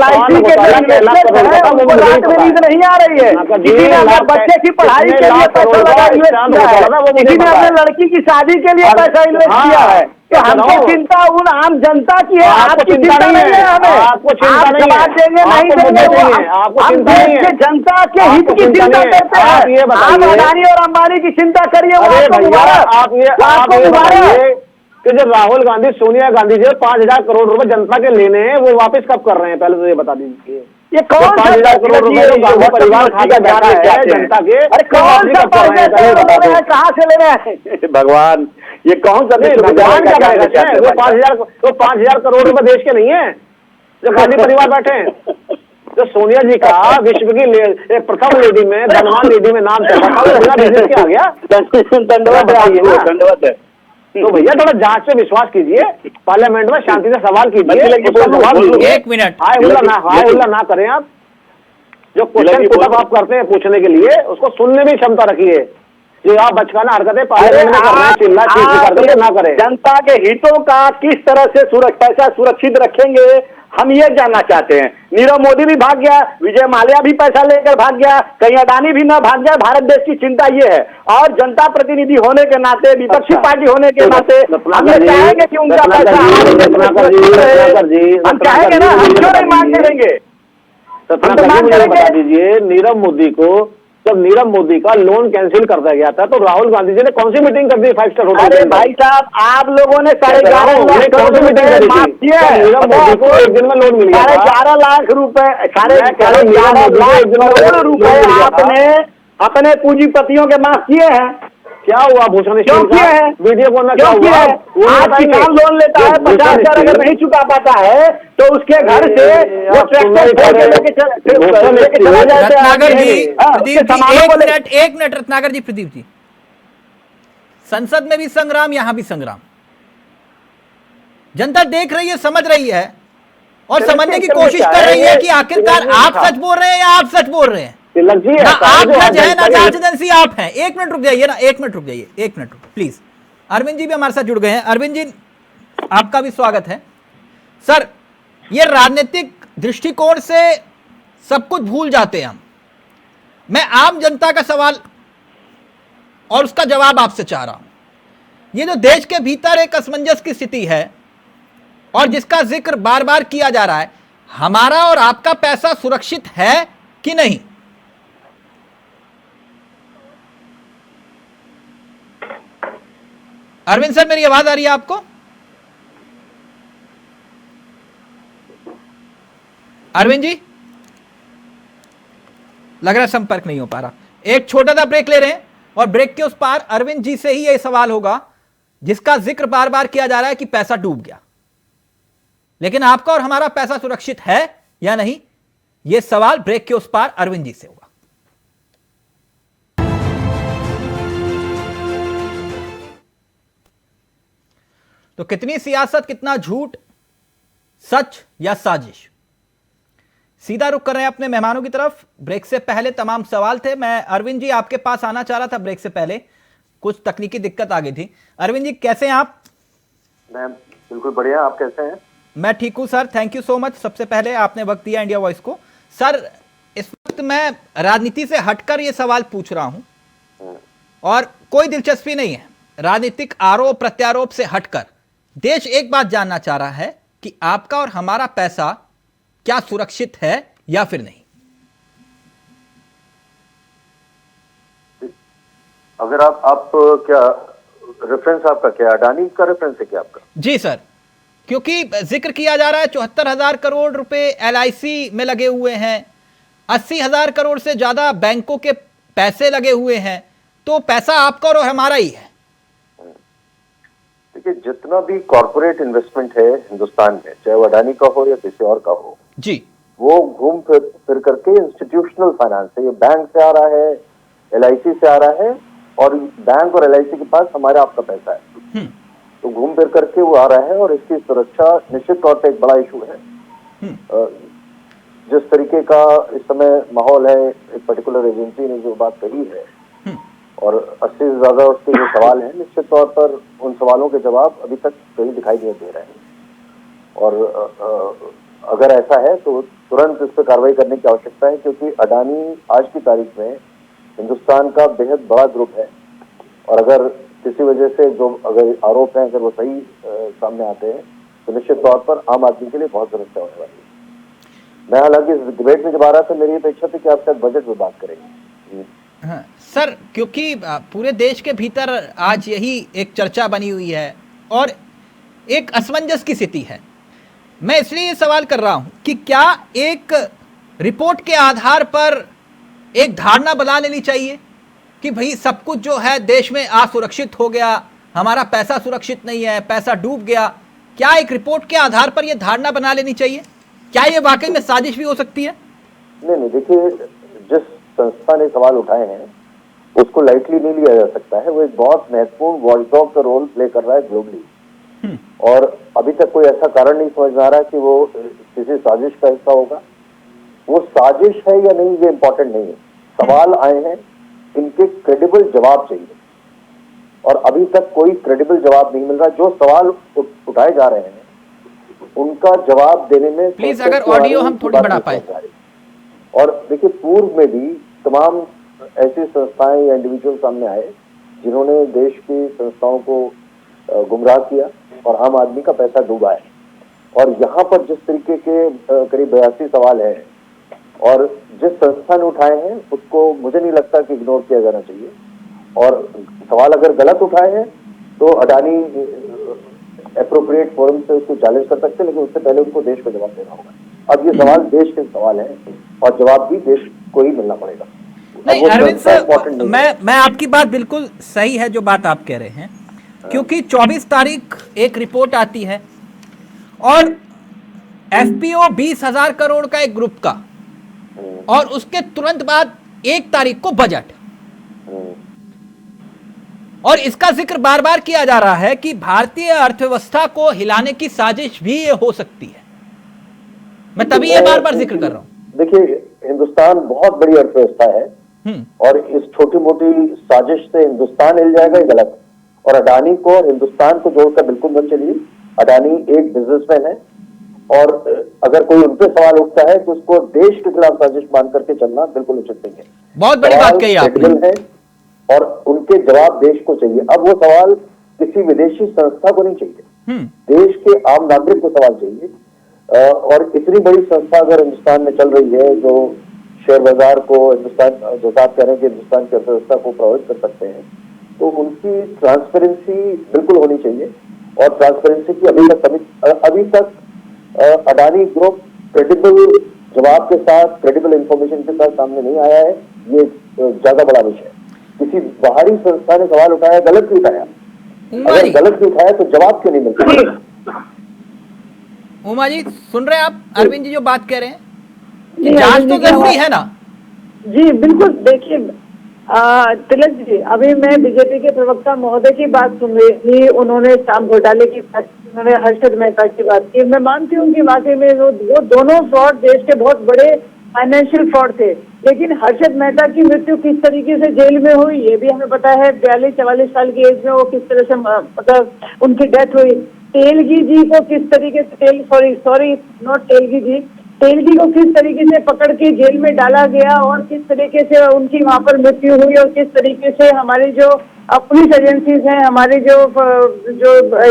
LIC के जो इन्वेस्टर है उनको रात में नींद नहीं आ रही है। किसी ने अपने बच्चे की पढ़ाई के लिए पैसा लगा इन्वेस्ट किया है, किसी ने अपने लड़की की शादी के लिए पैसा इन्वेस्ट किया है। तो हमको चिंता उन आम जनता की है, आपकी चिंता नहीं है हमें। आपको चिंता नहीं जवाब देंगे नहीं देंगे, हम देश के जनता के हित की चिंता करते हैं। आप अडानी और अंबानी की चिंता करिए, वो आपको मुबारक। कि जब राहुल गांधी, सोनिया गांधी जी 5,000 करोड़ रुपए जनता के लेने हैं, वो वापस कब कर रहे हैं, पहले तो ये बता दीजिए। ये कौन 5,000 करोड़ रुपए परिवार खाता बैठा है जनता के, अरे कौन सा कहाँ से ले रहे हैं भगवान? ये कौन सा भगवान का है? वो 5,000 करोड़ रुपए देश के नहीं है जो गांधी परिवार बैठे हैं। जो सोनिया जी का विश्व की प्रथम लेडी में, धनवान लेडी में नाम चला था, वो बिजनेस क्या आ गया? दंडवत है। तो भैया थोड़ा जांच पे विश्वास कीजिए, पार्लियामेंट में शांति से सवाल कीजिए। एक मिनट, हाय हुल्ला ना करें आप। जो क्वेश्चन पुट आप करते हैं पूछने के लिए, उसको सुनने में क्षमता रखिए। जो आप बचकाना हरकतें पार्लियामेंट में कर रहे हैं, चिल्ला चीज ना करें। जनता के हितों का किस तरह से पैसा सुरक्षित रखेंगे, हम ये जानना चाहते हैं। नीरव मोदी भी भाग गया, विजय माल्या भी पैसा लेकर भाग गया, कहीं अडानी भी ना भाग जाए। भारत देश की चिंता ये है, और जनता प्रतिनिधि होने के नाते, विपक्षी पार्टी होने के नाते हम ये चाहेंगे कि उनका पैसा हम चाहेंगे ना, हम क्यों नहीं मांग करेंगे? बता दीजिए, नीरव मोदी को जब नीरव मोदी का लोन कैंसिल कर दिया गया था तो राहुल गांधी जी ने कौन सी मीटिंग कर दी 5 स्टार होटल? अरे भाई साहब, आप लोगों ने 11.5 कौन सी मीटिंग करी थी? नीरव मोदी को एक दिन में लोन मिल गया था 11.5 लाख रुपए, 11.5 लाख करोड़ रुपए आपने अपने पूंजीपतियों के माफ किए हैं। क्या हुआ भूषण? क्यों किए हैं? वीडियो को क्यों किए हैं? आज किसान लोन लेता है, 50,000 अगर नहीं चुका पाता है तो उसके घर से वो ट्रैक्टर लेके चला जाता है। रत्नाकर जी, एक मिनट रत्नाकर जी, प्रदीप जी, संसद में भी संग्राम, यहां भी संग्राम, जनता देख रही है, समझ रही है और समझने की कोशिश कर रही है कि आखिरकार आप सच बोल रहे हैं या आप सच बोल रहे हैं। कि लक्ष्य ना ऐसा है आप जो जज है ना जनता जांच के- एजेंसी आप हैं। 1 मिनट रुक जाइए ना, 1 मिनट रुक जाइए, 1 मिनट रुक प्लीज। अरविंद जी भी हमारे साथ जुड़ गए हैं। अरविंद जी, आपका भी स्वागत है। सर, ये राजनीतिक दृष्टिकोण से सब कुछ भूल जाते हैं हम। मैं आम जनता का सवाल और उसका जवाब आपसे चाह रहा हूं। ये जो देश के भीतर एक असमंजस की स्थिति है और जिसका जिक्र बार बार किया जा रहा है, हमारा और आपका पैसा सुरक्षित है कि नहीं? अरविंद सर, मेरी आवाज आ रही है आपको? अरविंद जी, लग रहा है संपर्क नहीं हो पा रहा। एक छोटा सा ब्रेक ले रहे हैं और ब्रेक के उस पार अरविंद जी से ही यह सवाल होगा जिसका जिक्र बार बार किया जा रहा है कि पैसा डूब गया, लेकिन आपका और हमारा पैसा सुरक्षित है या नहीं, यह सवाल ब्रेक के उस पार अरविंद जी से होगा। तो कितनी सियासत, कितना झूठ, सच या साजिश? सीधा रुख कर रहे हैं अपने मेहमानों की तरफ। ब्रेक से पहले तमाम सवाल थे। मैं अरविंद जी आपके पास आना चाह रहा था, ब्रेक से पहले कुछ तकनीकी दिक्कत आ गई थी। अरविंद जी, कैसे हैं आप? मैं बिल्कुल बढ़िया, आप कैसे हैं? मैं ठीक हूं sir, thank you so much. सबसे पहले आपने वक्त दिया इंडिया वॉइस को। सर, इस वक्त मैं राजनीति से हटकर यह सवाल पूछ रहा हूं और कोई दिलचस्पी नहीं है राजनीतिक आरोप प्रत्यारोप से हटकर। देश एक बात जानना चाह रहा है कि आपका और हमारा पैसा क्या सुरक्षित है या फिर नहीं? अगर आप क्या रेफरेंस, आपका क्या अडानी का रेफरेंस है क्या आपका? जी सर, क्योंकि जिक्र किया जा रहा है 74,000 करोड़ रुपए LIC में लगे हुए हैं, 80,000 करोड़ से ज्यादा बैंकों के पैसे लगे हुए हैं, तो पैसा आपका और हमारा ही है। देखिए, जितना भी कॉर्पोरेट इन्वेस्टमेंट है हिंदुस्तान में, चाहे वो अडानी का हो या किसी और का हो जी, वो घूम फिर करके इंस्टीट्यूशनल फाइनेंस है। ये बैंक से आ रहा है, LIC से आ रहा है, और बैंक और LIC के पास हमारा आपका पैसा है, तो घूम फिर करके वो आ रहा है। और इसकी सुरक्षा निश्चित तौर पे एक बड़ा इशू है। जिस तरीके का इस समय माहौल है, एक पर्टिकुलर एजेंसी ने जो बात कही है और 80 से ज्यादा उसके जो सवाल हैं, निश्चित तौर पर उन सवालों के जवाब अभी तक कहीं दिखाई नहीं दे रहे हैं। और अगर ऐसा है तो तुरंत इस पर कार्रवाई करने की आवश्यकता है, क्योंकि अडानी आज की तारीख में हिंदुस्तान का बेहद बड़ा ग्रुप है। और अगर किसी वजह से जो अगर आरोप हैं, अगर वो सही सामने आते हैं, तो निश्चित तौर पर आम आदमी के लिए बहुत समस्या होने वाली है। मैं हालांकि इस डिबेट में जब आ रहा था, मेरी अपेक्षा थी कि आप शायद बजट में बात करेंगे। हाँ, सर, क्योंकि पूरे देश के भीतर आज यही एक चर्चा बनी हुई है और एक असमंजस की स्थिति है। मैं इसलिए ये सवाल कर रहा हूं कि क्या एक रिपोर्ट के आधार पर एक धारणा बना लेनी चाहिए कि भाई सब कुछ जो है देश में असुरक्षित हो गया, हमारा पैसा सुरक्षित नहीं है, पैसा डूब गया? क्या एक रिपोर्ट के आधार पर यह धारणा बना लेनी चाहिए? क्या ये वाकई में साजिश भी हो सकती है? नहीं, देखिए, जिस संस्था ने सवाल उठाए हैं उसको लाइटली नहीं लिया जा सकता है। वो एक बहुत महत्वपूर्ण वॉचडॉग का रोल प्ले कर रहा है ग्लोबली, और अभी तक कोई ऐसा कारण नहीं समझ में आ रहा कि वो किसी साजिश का हिस्सा होगा। वो साजिश है या नहीं, ये इंपॉर्टेंट नहीं है। सवाल आए हैं, इनके क्रेडिबल जवाब चाहिए, और अभी तक कोई क्रेडिबल जवाब नहीं मिल रहा। जो सवाल उठाए जा रहे हैं उनका जवाब देने में प्लीज अगर ऑडियो हम थोड़ी बढ़ा पाए। और देखिए, पूर्व में भी तमाम ऐसी संस्थाएं या इंडिविजुअल सामने आए जिन्होंने देश की संस्थाओं को गुमराह किया और आम आदमी का पैसा डूबा है। और यहाँ पर जिस तरीके के करीब 82 सवाल हैं और जिस संस्था ने उठाए हैं, उसको मुझे नहीं लगता कि इग्नोर किया जाना चाहिए। और सवाल अगर गलत उठाए हैं तो अडानी एप्रोप्रिएट फोरम से उसको चैलेंज कर सकते हैं, लेकिन उससे पहले उनको देश को जवाब देना होगा। अब ये सवाल देश के सवाल हैं और जवाब भी देश को ही मिलना पड़ेगा। नहीं अरविंद सर, मैं आपकी बात बिल्कुल सही है जो बात आप कह रहे हैं, क्योंकि 24 तारीख एक रिपोर्ट आती है और FPO 20,000 करोड़ का एक ग्रुप का, और उसके तुरंत बाद 1 तारीख को बजट, और इसका जिक्र बार बार किया जा रहा है कि भारतीय अर्थव्यवस्था को हिलाने की साजिश भी ये हो सकती है। मैं तभी ये बार बार जिक्र कर रहा हूं। देखिए, हिंदुस्तान बहुत बड़ी अर्थव्यवस्था है और इस छोटी मोटी साजिश से हिंदुस्तान हिल जाएगा, ये गलत। और अडानी को और हिंदुस्तान को जोड़कर बिल्कुल मत चलिए। अडानी एक बिजनेसमैन है और अगर कोई उन पर सवाल उठता है तो उसको देश के खिलाफ साजिश मान करके चलना बिल्कुल उचित नहीं है। बहुत बड़ी बात कही आपने। है और उनके जवाब देश को चाहिए। अब वो सवाल किसी विदेशी संस्था को नहीं चाहिए, देश के आम नागरिक को सवाल चाहिए। और इतनी बड़ी संस्था अगर हिंदुस्तान में चल रही है जो शेयर बाजार को, हिंदुस्तान जो साथ कह रहे हैं कि हिंदुस्तान की अर्थव्यवस्था को प्रभावित कर सकते हैं, तो उनकी ट्रांसपेरेंसी बिल्कुल होनी चाहिए। और ट्रांसपेरेंसी की अभी तक अडानी ग्रुप क्रेडिबल जवाब के साथ, क्रेडिबल इंफॉर्मेशन के साथ सामने नहीं आया है। ये ज्यादा बड़ा विषय है। किसी बाहरी संस्था ने सवाल उठाया, गलत भी उठाया, अगर गलत भी उठाया तो जवाब क्यों नहीं मिलता? उमा जी सुन रहे हैं आप अरविंद जी जो बात कह रहे हैं? जांच तो जरूरी है ना? जी बिल्कुल। देखिए तिलक जी, अभी मैं बीजेपी के प्रवक्ता महोदय की बात सुन रही थी। उन्होंने शाम घोटाले की बात की, उन्होंने हर्षद मेहता की बात की। मैं मानती हूँ कि वाकई में वो दोनों फ्रॉड देश के बहुत बड़े फाइनेंशियल फ्रॉड थे। लेकिन हर्षद मेहता की मृत्यु किस तरीके से जेल में हुई ये भी हमें पता है। 42-44 साल की एज में वो किस तरह से मतलब उनकी डेथ हुई। तेलगी जी को किस तरीके से तेलगी को किस तरीके से पकड़ के जेल में डाला गया और किस तरीके से उनकी वहां पर मृत्यु हुई और किस तरीके से हमारी जो पुलिस एजेंसीज हैं, हमारी जो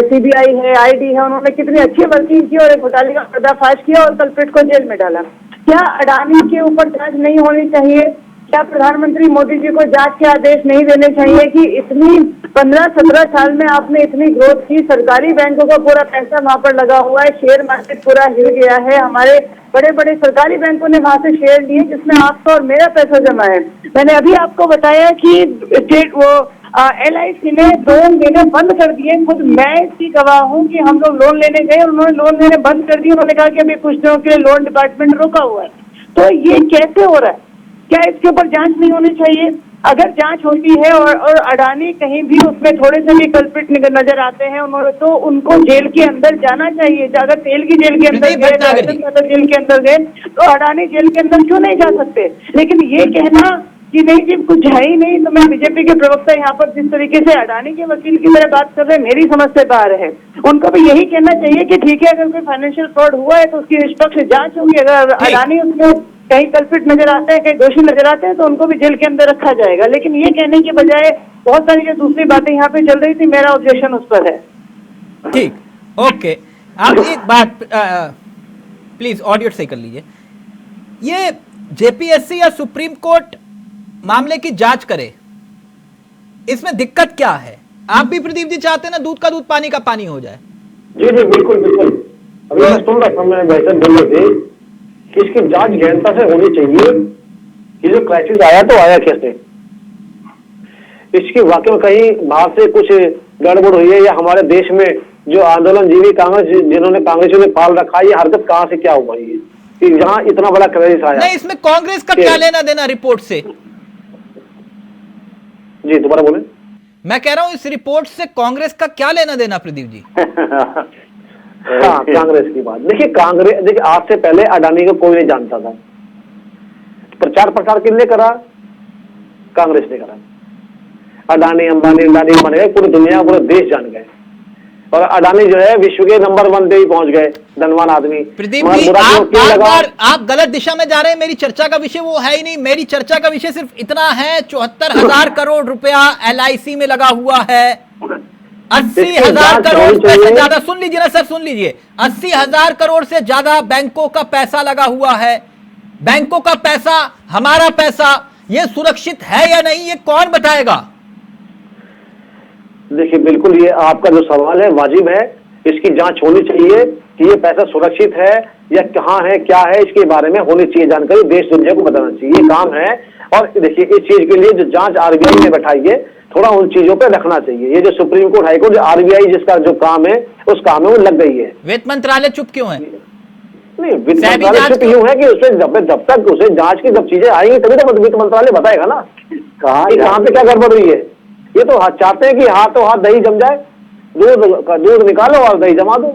सीबीआई है, आईडी है, उन्होंने कितनी अच्छी वर्किंग की और एक घोटाले का पर्दाफाश किया और कल्प्रिट को जेल में डाला। क्या अडानी के ऊपर जांच नहीं होनी चाहिए? क्या प्रधानमंत्री मोदी जी को जांच के आदेश नहीं देने चाहिए कि इतनी 15-17 साल में आपने इतनी ग्रोथ की, सरकारी बैंकों का पूरा पैसा वहां पर लगा हुआ है, शेयर मार्केट पूरा हिल गया है, हमारे बड़े बड़े सरकारी बैंकों ने वहां से शेयर लिए जिसमें आपका और मेरा पैसा जमा है। मैंने अभी आपको बताया कि LIC ने लोन लेने बंद कर दिए। खुद मैं इसकी गवाह हूँ कि हम लोग लोन लेने गए, उन्होंने लोन लेने बंद कर दिए। उन्होंने कहा कि अभी कुछ दिनों के लिए लोन डिपार्टमेंट रुका हुआ है। तो ये कैसे हो रहा है? क्या इसके ऊपर जांच नहीं होनी चाहिए? अगर जांच होती है और अडानी कहीं भी उसमें थोड़े से भी कल्पित नजर आते हैं उन्होंने, तो उनको जेल के अंदर जाना चाहिए। अगर तेल की जेल के अंदर गए, जेल के अंदर गए, तो अडानी जेल के अंदर क्यों नहीं जा सकते? लेकिन ये कहना कि नहीं जी कुछ है ही नहीं, तो मैं बीजेपी के प्रवक्ता यहाँ पर जिस तरीके से अडानी के वकील की तरह बात कर रहे हैं, मेरी समझ से बाहर है। उनको भी यही कहना चाहिए कि ठीक है, अगर कोई फाइनेंशियल फ्रॉड हुआ है तो उसकी निष्पक्ष जांच होगी। अगर अडानी उसमें कहीं कल्पित नजर आते हैं, कहीं दोषी नजर आते हैं, तो उनको भी जेल के अंदर रखा जाएगा। लेकिन ये कहने के बजाय बहुत सारी जो दूसरी बातें यहाँ पे चल रही थी, मेरा ऑब्जेक्शन उस पर है। ठीक, ओके। आप एक बात प्लीज ऑडियो सही कर लीजिए। ये जेपीएससी या सुप्रीम कोर्ट मामले की जांच करे, इसमें दिक्कत क्या है? आप भी प्रदीप जी चाहते हैं ना दूध का दूध पानी का पानी हो जाए? जी जी बिल्कुल बिल्कुल। अभी मैं सुन रहा था, मैंने वैसे बोल रहे थे कि इसकी जांच गहनता से होनी चाहिए कि जो क्राइसिस आया तो आया कैसे, इसकी वाकई में कहीं बाहर से कुछ गड़बड़ हुई है, या हमारे देश में जो आंदोलनजीवी कांग्रेस जिन्होंने कांग्रेसियों ने पाल रखा है, ये हरकत कहाँ से क्या हुआ है कि जहां इतना बड़ा क्राइसिस आया? नहीं, इसमें कांग्रेस का क्या लेना देना रिपोर्ट से? जी दोबारा बोले। मैं कह रहा हूं इस रिपोर्ट से कांग्रेस का क्या लेना देना प्रदीप जी? हाँ, कांग्रेस की बात देखिए, आज से पहले अडानी को कोई नहीं जानता था। प्रचार प्रसार किसने करा? कांग्रेस ने करा। अडानी अंबानी बन गए, पूरी दुनिया पूरे देश जान गए, और अडानी जो है विश्व के नंबर 1 पे ही पहुंच गए, धनवान आदमी। प्रदीप जी आप गलत दिशा में जा रहे हैं। मेरी चर्चा का विषय वो है ही नहीं। मेरी चर्चा का विषय सिर्फ इतना है, 74,000 करोड़ रुपया LIC में लगा हुआ है। 80,000 करोड़ से ज्यादा, सुन लीजिए ना सर, सुन लीजिए, 80,000 करोड़ से ज्यादा बैंकों का पैसा लगा हुआ है। बैंकों का पैसा, हमारा पैसा, ये सुरक्षित है या नहीं, ये कौन बताएगा? देखिए बिल्कुल, ये आपका जो सवाल है वाजिब है। इसकी जांच होनी चाहिए कि ये पैसा सुरक्षित है या कहाँ है, क्या है, इसके बारे में होनी चाहिए जानकारी, देश दुनिया को बताना चाहिए, ये काम है। और देखिए इस चीज के लिए जो जांच RBI ने बैठाई है, थोड़ा उन चीजों पे रखना चाहिए। ये जो सुप्रीम कोर्ट, हाई कोर्ट, जो RBI जिसका जो काम है उस काम में वो लग गई है। वित्त मंत्रालय चुप क्यों है? नहीं, वित्त मंत्रालय चुप यूं है कि उसे जब तक उसे जांच की जब चीजें आएंगी तभी तो वित्त मंत्रालय बताएगा ना कहाँ पे क्या गड़बड़ हुई है। ये तो चाहते हैं कि हाथों हाथ दही जम जाए, दूध निकालो और दही जमा दो।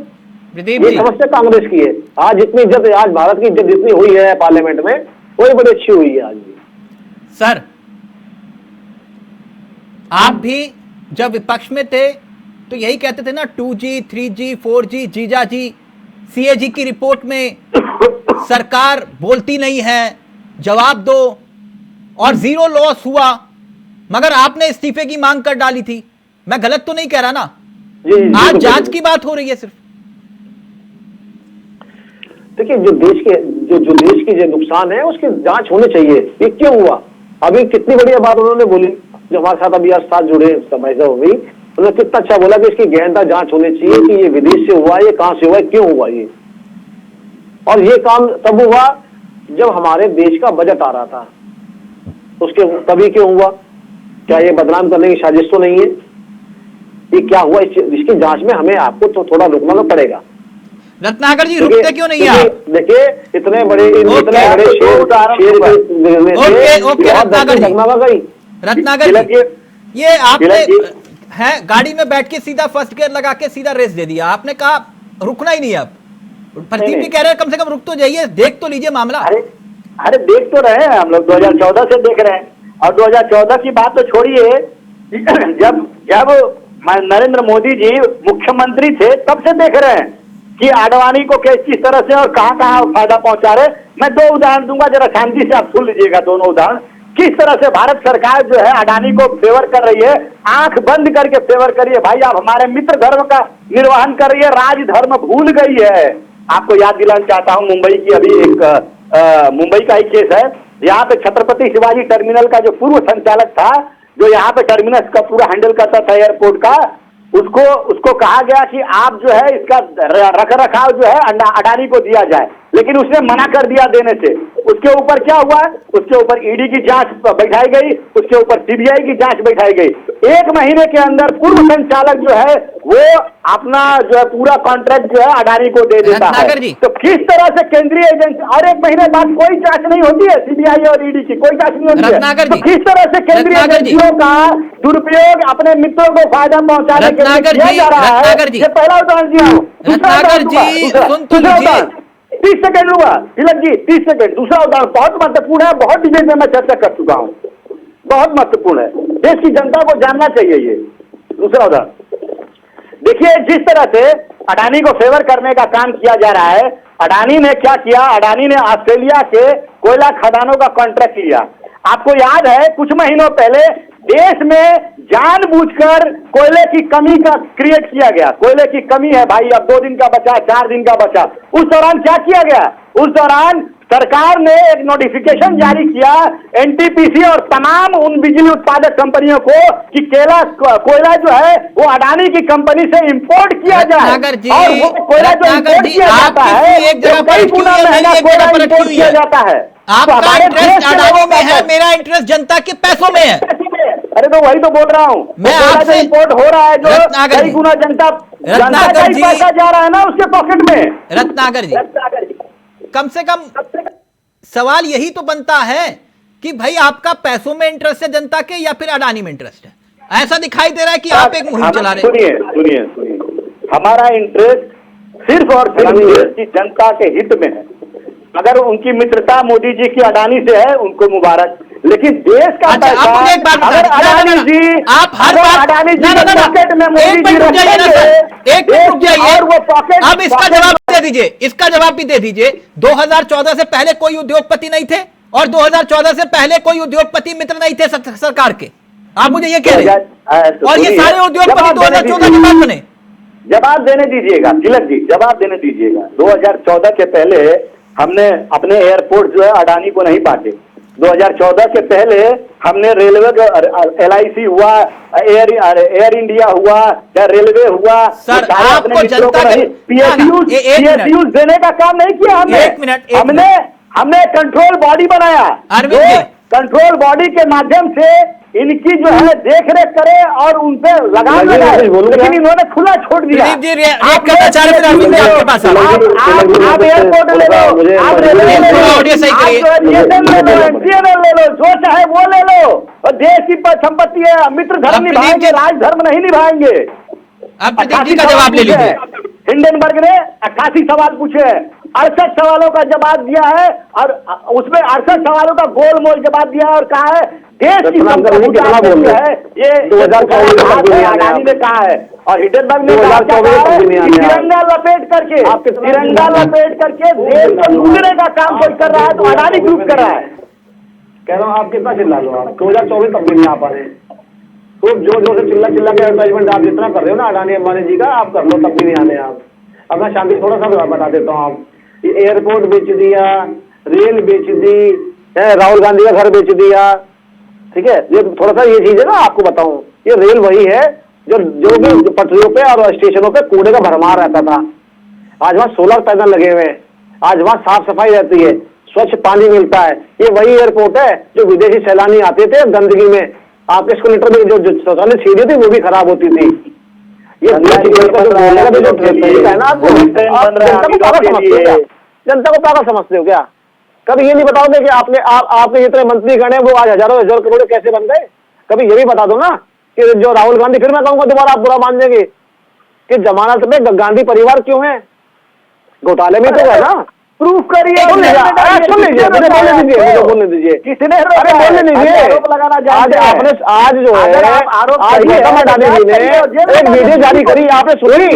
ये समस्या कांग्रेस की है। आज इतनी इज्जत, आज भारत की इज्जत जितनी हुई है पार्लियामेंट में, वही बड़ी अच्छी हुई है आज भी। सर, आप भी जब विपक्ष में थे तो यही कहते थे ना, 2G 3G 4G जीजा जी, CAG की रिपोर्ट में सरकार बोलती नहीं है, जवाब दो, और 0 लॉस हुआ, मगर आपने इस्तीफे की मांग कर डाली थी। मैं गलत तो नहीं कह रहा ना? आज जांच की बात हो रही है सिर्फ। देखिए, जो देश की जो नुकसान है उसकी जांच होनी चाहिए। ये क्यों हुआ? अभी कितनी बढ़िया बात उन्होंने बोली, जो हमारे साथ अभी आज साथ जुड़े समय से हुई, उन्होंने कितना अच्छा बोला कि इसकी गहनता जांच होनी चाहिए कि ये विदेश से हुआ, ये कहां से हुआ, क्यों हुआ ये। और ये काम तब हुआ जब हमारे देश का बजट आ रहा था, उसके तभी क्यों हुआ? क्या ये बदनाम करने की साजिश तो नहीं है? ये क्या हुआ? इसकी जांच में हमें आपको तो थोड़ा रुकना तो पड़ेगा। रत्नाकर जी, रुकते क्यों नहीं आप? देखिए, इतने बड़े शेर रत्नाकर जी, ये आपने है गाड़ी में बैठ के सीधा फर्स्ट गियर लगा के सीधा रेस दे दिया। आपने कहा रुकना ही नहीं। अब प्रदीप भी कह रहे हैं कम से कम रुक तो जाइए, देख तो लीजिए मामला। अरे देख तो रहे हैं हम लोग, 2014 से देख रहे हैं। और 2014 की बात तो छोड़िए, जब नरेंद्र मोदी जी मुख्यमंत्री थे तब से देख रहे हैं कि आडवाणी को किस तरह से और कहां फायदा पहुंचा रहे। मैं 2 उदाहरण दूंगा, जरा शांति से आप सुन लीजिएगा दोनों उदाहरण। किस तरह से भारत सरकार जो है अडानी को फेवर कर रही है, आंख बंद करके फेवर कर रही है। भाई, आप हमारे मित्र धर्म का निर्वहन कर रही है, राजधर्म भूल गई है। आपको याद दिलाना चाहता हूं, मुंबई की अभी एक मुंबई का ही केस है। यहाँ पे छत्रपति शिवाजी टर्मिनल का जो पूर्व संचालक था, जो यहाँ पे टर्मिनस का पूरा हैंडल करता था एयरपोर्ट का, उसको कहा गया कि आप जो है इसका रख रखाव जो है अडानी को दिया जाए, लेकिन उसने मना कर दिया देने से। उसके ऊपर क्या हुआ? उसके ऊपर ईडी की जांच बैठाई गई, उसके ऊपर सीबीआई की जांच बैठाई गई। 1 महीने के अंदर पूर्व संचालक जो है वो अपना जो है पूरा कॉन्ट्रैक्ट जो है अडानी को दे देता है। तो किस तरह से केंद्रीय एजेंसी, और 1 महीने बाद कोई जांच नहीं होती है, सीबीआई और ईडी की कोई जांच नहीं होती है। तो किस तरह से केंद्रीय एजेंसियों का दुरुपयोग अपने मित्रों को फायदा पहुंचाने के लिए किया जा रहा है? ये पहला उदाहरण दिया हूं। 30 सेकंड लूंगा तिलक जी, 30 सेकंड। दूसरा उदाहरण बहुत महत्वपूर्ण है, बहुत डिबेट में मैं चर्चा कर चुका हूं, बहुत महत्वपूर्ण है, देश की जनता को जानना चाहिए ये। दूसरा उदाहरण देखिए, जिस तरह से अडानी को फेवर करने का काम किया जा रहा है, अडानी ने क्या किया? अडानी ने ऑस्ट्रेलिया के कोयला खदानों का कॉन्ट्रैक्ट लिया। आपको याद है कुछ महीनों पहले देश में जानबूझकर कोयले की कमी का क्रिएट किया गया। कोयले की कमी है भाई, अब 2 दिन का बचा, 4 दिन का बचा। उस दौरान क्या किया गया? उस दौरान सरकार ने एक नोटिफिकेशन जारी किया एनटीपीसी और तमाम उन बिजली उत्पादक कंपनियों को कि कोयला जो है वो अडानी की कंपनी से इंपोर्ट किया जाए। और वो कोयला जो इंपोर्ट किया जाता है, कई गुना महंगा कोयला इंपोर्ट किया जाता है। आपका इंटरेस्ट अडानी में है, मेरा इंटरेस्ट जनता के पैसों में है। अरे तो वही तो बोल रहा हूँ, मैं आपसे इंपोर्ट हो रहा है जो कई गुना जनता का ही पैसा जा रहा है ना उसके पॉकेट में। रत्नाकर जी, कम से कम सवाल यही तो बनता है कि भाई आपका पैसों में इंटरेस्ट है जनता के, या फिर अडानी में इंटरेस्ट है? ऐसा दिखाई दे रहा है कि आप एक मुहिम चला रहे हैं। सुनिए, हमारा इंटरेस्ट सिर्फ और सिर्फ देश की जनता के हित में है। अगर उनकी मित्रता मोदी जी की अडानी से है, उनको मुबारक, लेकिन देश का पैसा अगर अडानी जी, आप हर बात अडानी जी के पॉकेट में मोदी जी रखेंगे, एक मिनट रुक जाइए, और वो पॉकेट, अब इसका जवाब दे दीजिए, इसका जवाब भी दे दीजिए। 2014 से पहले कोई उद्योगपति नहीं थे, और 2014 से पहले कोई उद्योगपति मित्र नहीं थे सरकार के, आप मुझे ये कह रहे हैं? और ये सारे उद्योगपति 2014 के बाद बने। जवाब देने दीजिएगा तिलक जी, जवाब देने दीजिएगा। 2014 के पहले हमने अपने एयरपोर्ट जो है अडानी को नहीं बांटे। 2014 के पहले हमने रेलवे का LIC हुआ, एयर इंडिया हुआ, या रेलवे हुआ, सर आपको जनता के PSUs देने का काम नहीं किया हमने। एक मिनट, हमने कंट्रोल बॉडी बनाया, कंट्रोल बॉडी के माध्यम से इनकी जो है देख रेख करे और उनपे लगाम लगाए, लेकिन इन्होंने खुला छोड़ दिया। आप एयरपोर्ट ले लो, आप रेलवे ले लो, MTNL ले लो, जो चाहे वो ले लो, और देश की संपत्ति है। मित्र धर्म निभाएंगे, राजधर्म नहीं निभाएंगे। आप प्रदीप जी का जवाब ले लीजिए। हिंडनबर्ग ने 88 सवाल पूछे हैं, 68 सवालों का जवाब दिया है और उसमें 68 सवालों का गोल मोल जवाब दिया है और कहा है देश की संपत्ति है ये 2024 अडानी ने कहा है और हिडेनबर्ग ने तिरंगा लपेट करके देश को लूटने का काम कोई कर रहा है तो अडानी ग्रुप कर रहा है। कह रहा हूँ आप कितना चिल्ला लो, आप 2024 तक भी नहीं आ पा रहे। तो जो से चिल्ला के एडवर्टाइजमेंट आप जितना कर रहे हो ना अडानी अंबानी जी का, आप कर लो तब भी नहीं आने आप। अब मैं शांति थोड़ा सा बता देता हूँ। आप एयरपोर्ट बेच दिया, रेल बेच दी, राहुल गांधी का घर बेच दिया, ठीक है। ये थोड़ा सा ये चीज है ना आपको बताऊं, ये रेल वही है जो भी पटरियों पे और स्टेशनों पे कूड़े का भरमार रहता था। आज वहाँ 16 पैनल लगे हुए हैं, आज वहाँ साफ सफाई रहती है, स्वच्छ पानी मिलता है। ये वही एयरपोर्ट है जो विदेशी सैलानी आते थे गंदगी में, आपके एस्केलेटर में जो शौचालय सीढ़ी थी वो भी खराब होती थी। ये जनता को पागल समझते हो क्या? कभी ये नहीं बताओगे कि आपके जितने मंत्री गण हैं वो आज हजारों हजार करोड़ कैसे बन गए? कभी ये भी बता दो ना कि जो राहुल गांधी, फिर मैं कहूंगा दोबारा आप बुरा मान जाएंगे कि जमानत में गांधी परिवार क्यों है? घोटाले में तो है ना, प्रूफ करिए। सुन लीजिए, बोलने दीजिए, किसने अरे बोलने दीजिए। आज जो है आज गौतम अडानी जी ने एक वीडियो जारी करी, आपने सुनी?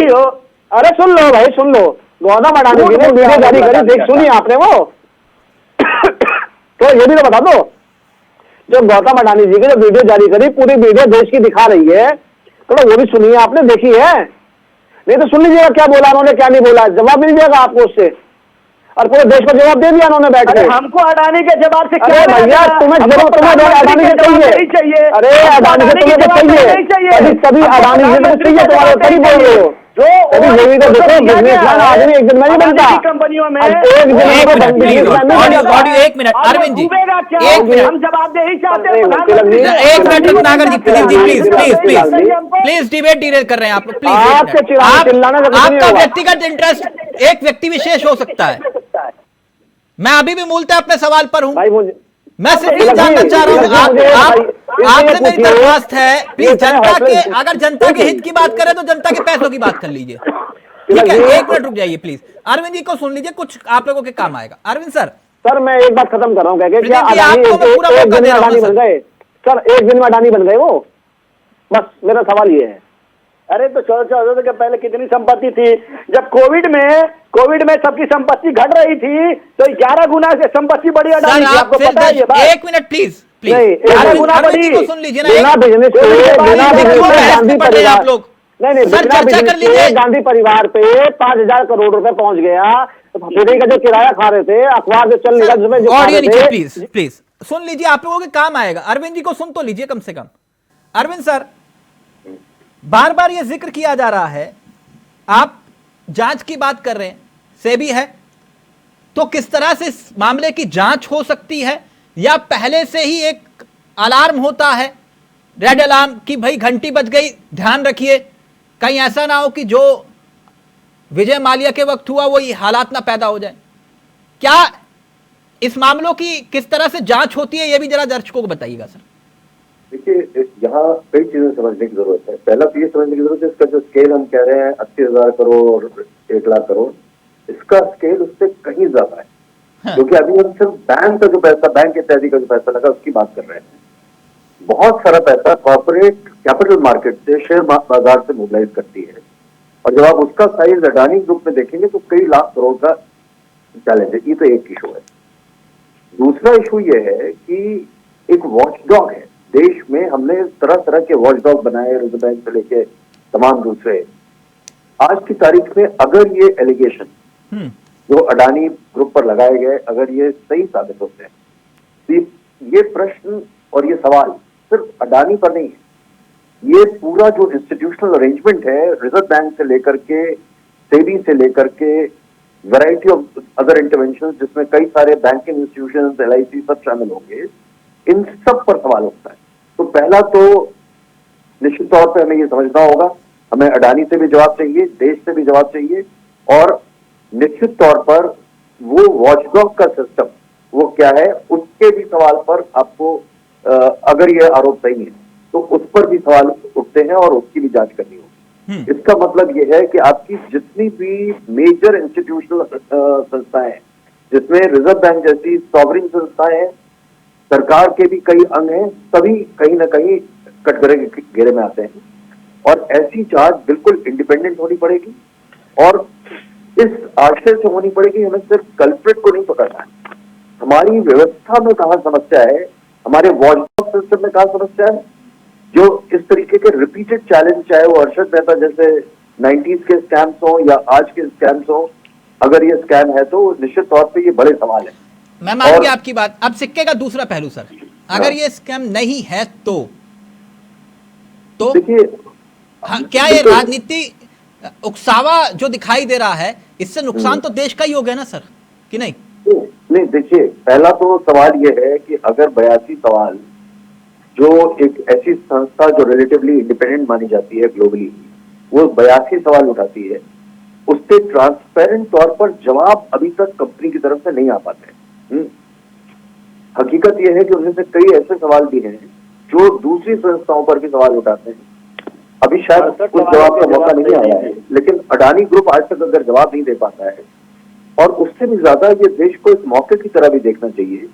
अरे सुन लो भाई, सुन लो। गौतम अडानी जी ने वीडियो जारी करी, सुनी आपने वो? तो ये भी तो बता दो, जो गौतम अडानी जी की जो वीडियो जारी करी, पूरी वीडियो देश की दिखा रही है, तो वो भी सुनिए, आपने देखी है? नहीं तो सुन लीजिएगा क्या बोला उन्होंने, क्या नहीं बोला, जवाब मिल जाएगा आपको उससे। और पूरे देश को जवाब दे दिया उन्होंने बैठ के। हमको अडानी के जवाब से क्या भैया, तुम्हें अडानी से चाहिए? अरे अडानी से तुम्हें तो चाहिए, कभी अडानी से तो चाहिए तुम्हारे, तभी बोल रहे हो। जो अभी यही तो देखो, बिजनेसमैन आदमी एक दिन में नहीं बनता कंपनियों में। एक मिनट अरविंद जी, एक मिनट हम जवाबदेही चाहते हैं। एक minute Ratnakar ji, please debate derail कर रहे हैं आप लोग, प्लीज। आपका व्यक्तिगत इंटरेस्ट एक व्यक्ति विशेष हो सकता है, मैं अभी भी मूलतः अपने सवाल पर हूँ। मैं सिर्फ ये जानना चाह रहा हूँ, आपसे मेरी दरख्वास्त है, प्लीज जनता के, अगर जनता के हित की बात करें तो जनता के पैसों की बात कर लीजिए, ठीक है? एक मिनट रुक जाइए प्लीज, अरविंद जी को सुन लीजिए, कुछ आप लोगों के काम आएगा। अरविंद सर, मैं एक बात खत्म कर रहा हूँ, क्या क्या अडानी बन गए सर? एक दिन में अडानी बन गए वो? बस मेरा सवाल ये है। अरे तो 14 के पहले कितनी संपत्ति थी? जब कोविड में सबकी संपत्ति घट रही थी तो 11 गुना से संपत्ति बढ़ी अडानी की, आपको पता है ये बात? एक मिनट प्लीज, 11 गुना बढ़ी। सुन लीजिए ना, नहीं, चर्चा कर लीजिए। गांधी परिवार पे 5,000 करोड़ रुपए पहुंच गया, पुणे का जो किराया खा रहे थे, अखबार जो चल रहा, प्लीज सुन लीजिए, आप लोगों के काम आएगा। अरविंद जी को सुन तो लीजिए कम से कम। अरविंद सर, बार बार ये जिक्र किया जा रहा है, आप जांच की बात कर रहे हैं, सेबी है, तो किस तरह से इस मामले की जांच हो सकती है? या पहले से ही एक अलार्म होता है, रेड अलार्म, कि भाई घंटी बज गई, ध्यान रखिए, कहीं ऐसा ना हो कि जो विजय माल्या के वक्त हुआ वो ये हालात ना पैदा हो जाए? क्या इस मामलों की किस तरह से जांच होती है, ये भी जरा दर्शकों को बताइएगा सर। देखिए, यहाँ कई चीजें समझने की जरूरत है। पहला तो ये समझने की जरूरत है, इसका जो स्केल हम कह रहे हैं 80,000 करोड़, 1 लाख करोड़, इसका स्केल उससे कहीं ज्यादा है। क्योंकि अभी हम सिर्फ बैंक का जो पैसा, बैंक इत्यादि का जो पैसा लगा उसकी बात कर रहे हैं। बहुत सारा पैसा कॉर्पोरेट कैपिटल मार्केट से, शेयर बाजार से मोबिलाइज करती है, और जब आप उसका साइज अडानी ग्रुप में देखेंगे तो कई लाख करोड़ का चैलेंज है। ये तो एक इशू है। दूसरा इशू ये है कि एक वॉचडॉग है देश में, हमने तरह तरह के वॉचडॉग बनाए, रिजर्व बैंक से लेके तमाम दूसरे। आज की तारीख में अगर ये एलिगेशन जो अडानी ग्रुप पर लगाए गए, अगर ये सही साबित होते हैं, तो ये प्रश्न और ये सवाल सिर्फ अडानी पर नहीं है, ये पूरा जो इंस्टीट्यूशनल अरेंजमेंट है, रिजर्व बैंक से लेकर के, सेबी से लेकर के, वैरायटी ऑफ अदर इंटरवेंशन जिसमें कई सारे बैंकिंग इंस्टीट्यूशन, LIC सब शामिल होंगे, इन सब पर सवाल उठता है। तो पहला तो निश्चित तौर पे हमें ये समझना होगा, हमें अडानी से भी जवाब चाहिए, देश से भी जवाब चाहिए, और निश्चित तौर पर वो वॉचडॉग का सिस्टम वो क्या है, उसके भी सवाल पर आपको अगर ये आरोप सही है तो उस पर भी सवाल उठते हैं और उसकी भी जांच करनी होगी। इसका मतलब ये है कि आपकी जितनी भी मेजर इंस्टीट्यूशनल संस्थाएं हैं, जिसमें रिजर्व बैंक जैसी सॉवरिन संस्थाएं हैं, सरकार के भी कई अंग हैं, सभी कहीं ना कहीं कटघरे के घेरे में आते हैं। और ऐसी जांच बिल्कुल इंडिपेंडेंट होनी पड़ेगी और इस आशय से होनी पड़ेगी हमें सिर्फ कल्प्रिट को नहीं पकड़ना है। हमारी व्यवस्था में कहाँ समस्या है, हमारे वॉचडॉग सिस्टम में कहाँ समस्या है, जो इस तरीके के रिपीटेड चैलेंज, चाहे वो अर्शद मेहता जैसे 90s के स्कैम्स हो या आज के स्कैम्स हो, अगर ये स्कैम है तो निश्चित तौर पे ये बड़े सवाल है। मैं मान गया आपकी बात। अब सिक्के का दूसरा पहलू सर, अगर ये स्कैम नहीं है तो देखिए, क्या ये राजनीति उकसावा जो दिखाई दे रहा है, इससे नुकसान तो देश का ही हो गया ना सर, कि नहीं? नहीं, देखिए, पहला तो सवाल ये है कि अगर 82 सवाल जो एक ऐसी संस्था जो रिलेटिवली इंडिपेंडेंट मानी जाती है ग्लोबली, वो 82 सवाल उठाती है, उससे ट्रांसपेरेंट तौर पर जवाब अभी तक कंपनी की तरफ से नहीं आ पाते हैं। हकीकत यह है कि उनमें से कई ऐसे सवाल भी हैं जो दूसरी संस्थाओं पर भी सवाल उठाते हैं। अभी शायद कुछ जवाब का मौका नहीं आया है, लेकिन अडानी ग्रुप आज तक अगर जवाब नहीं दे पाता है, और उससे भी ज्यादा ये देश को इस मौके की तरह भी देखना चाहिए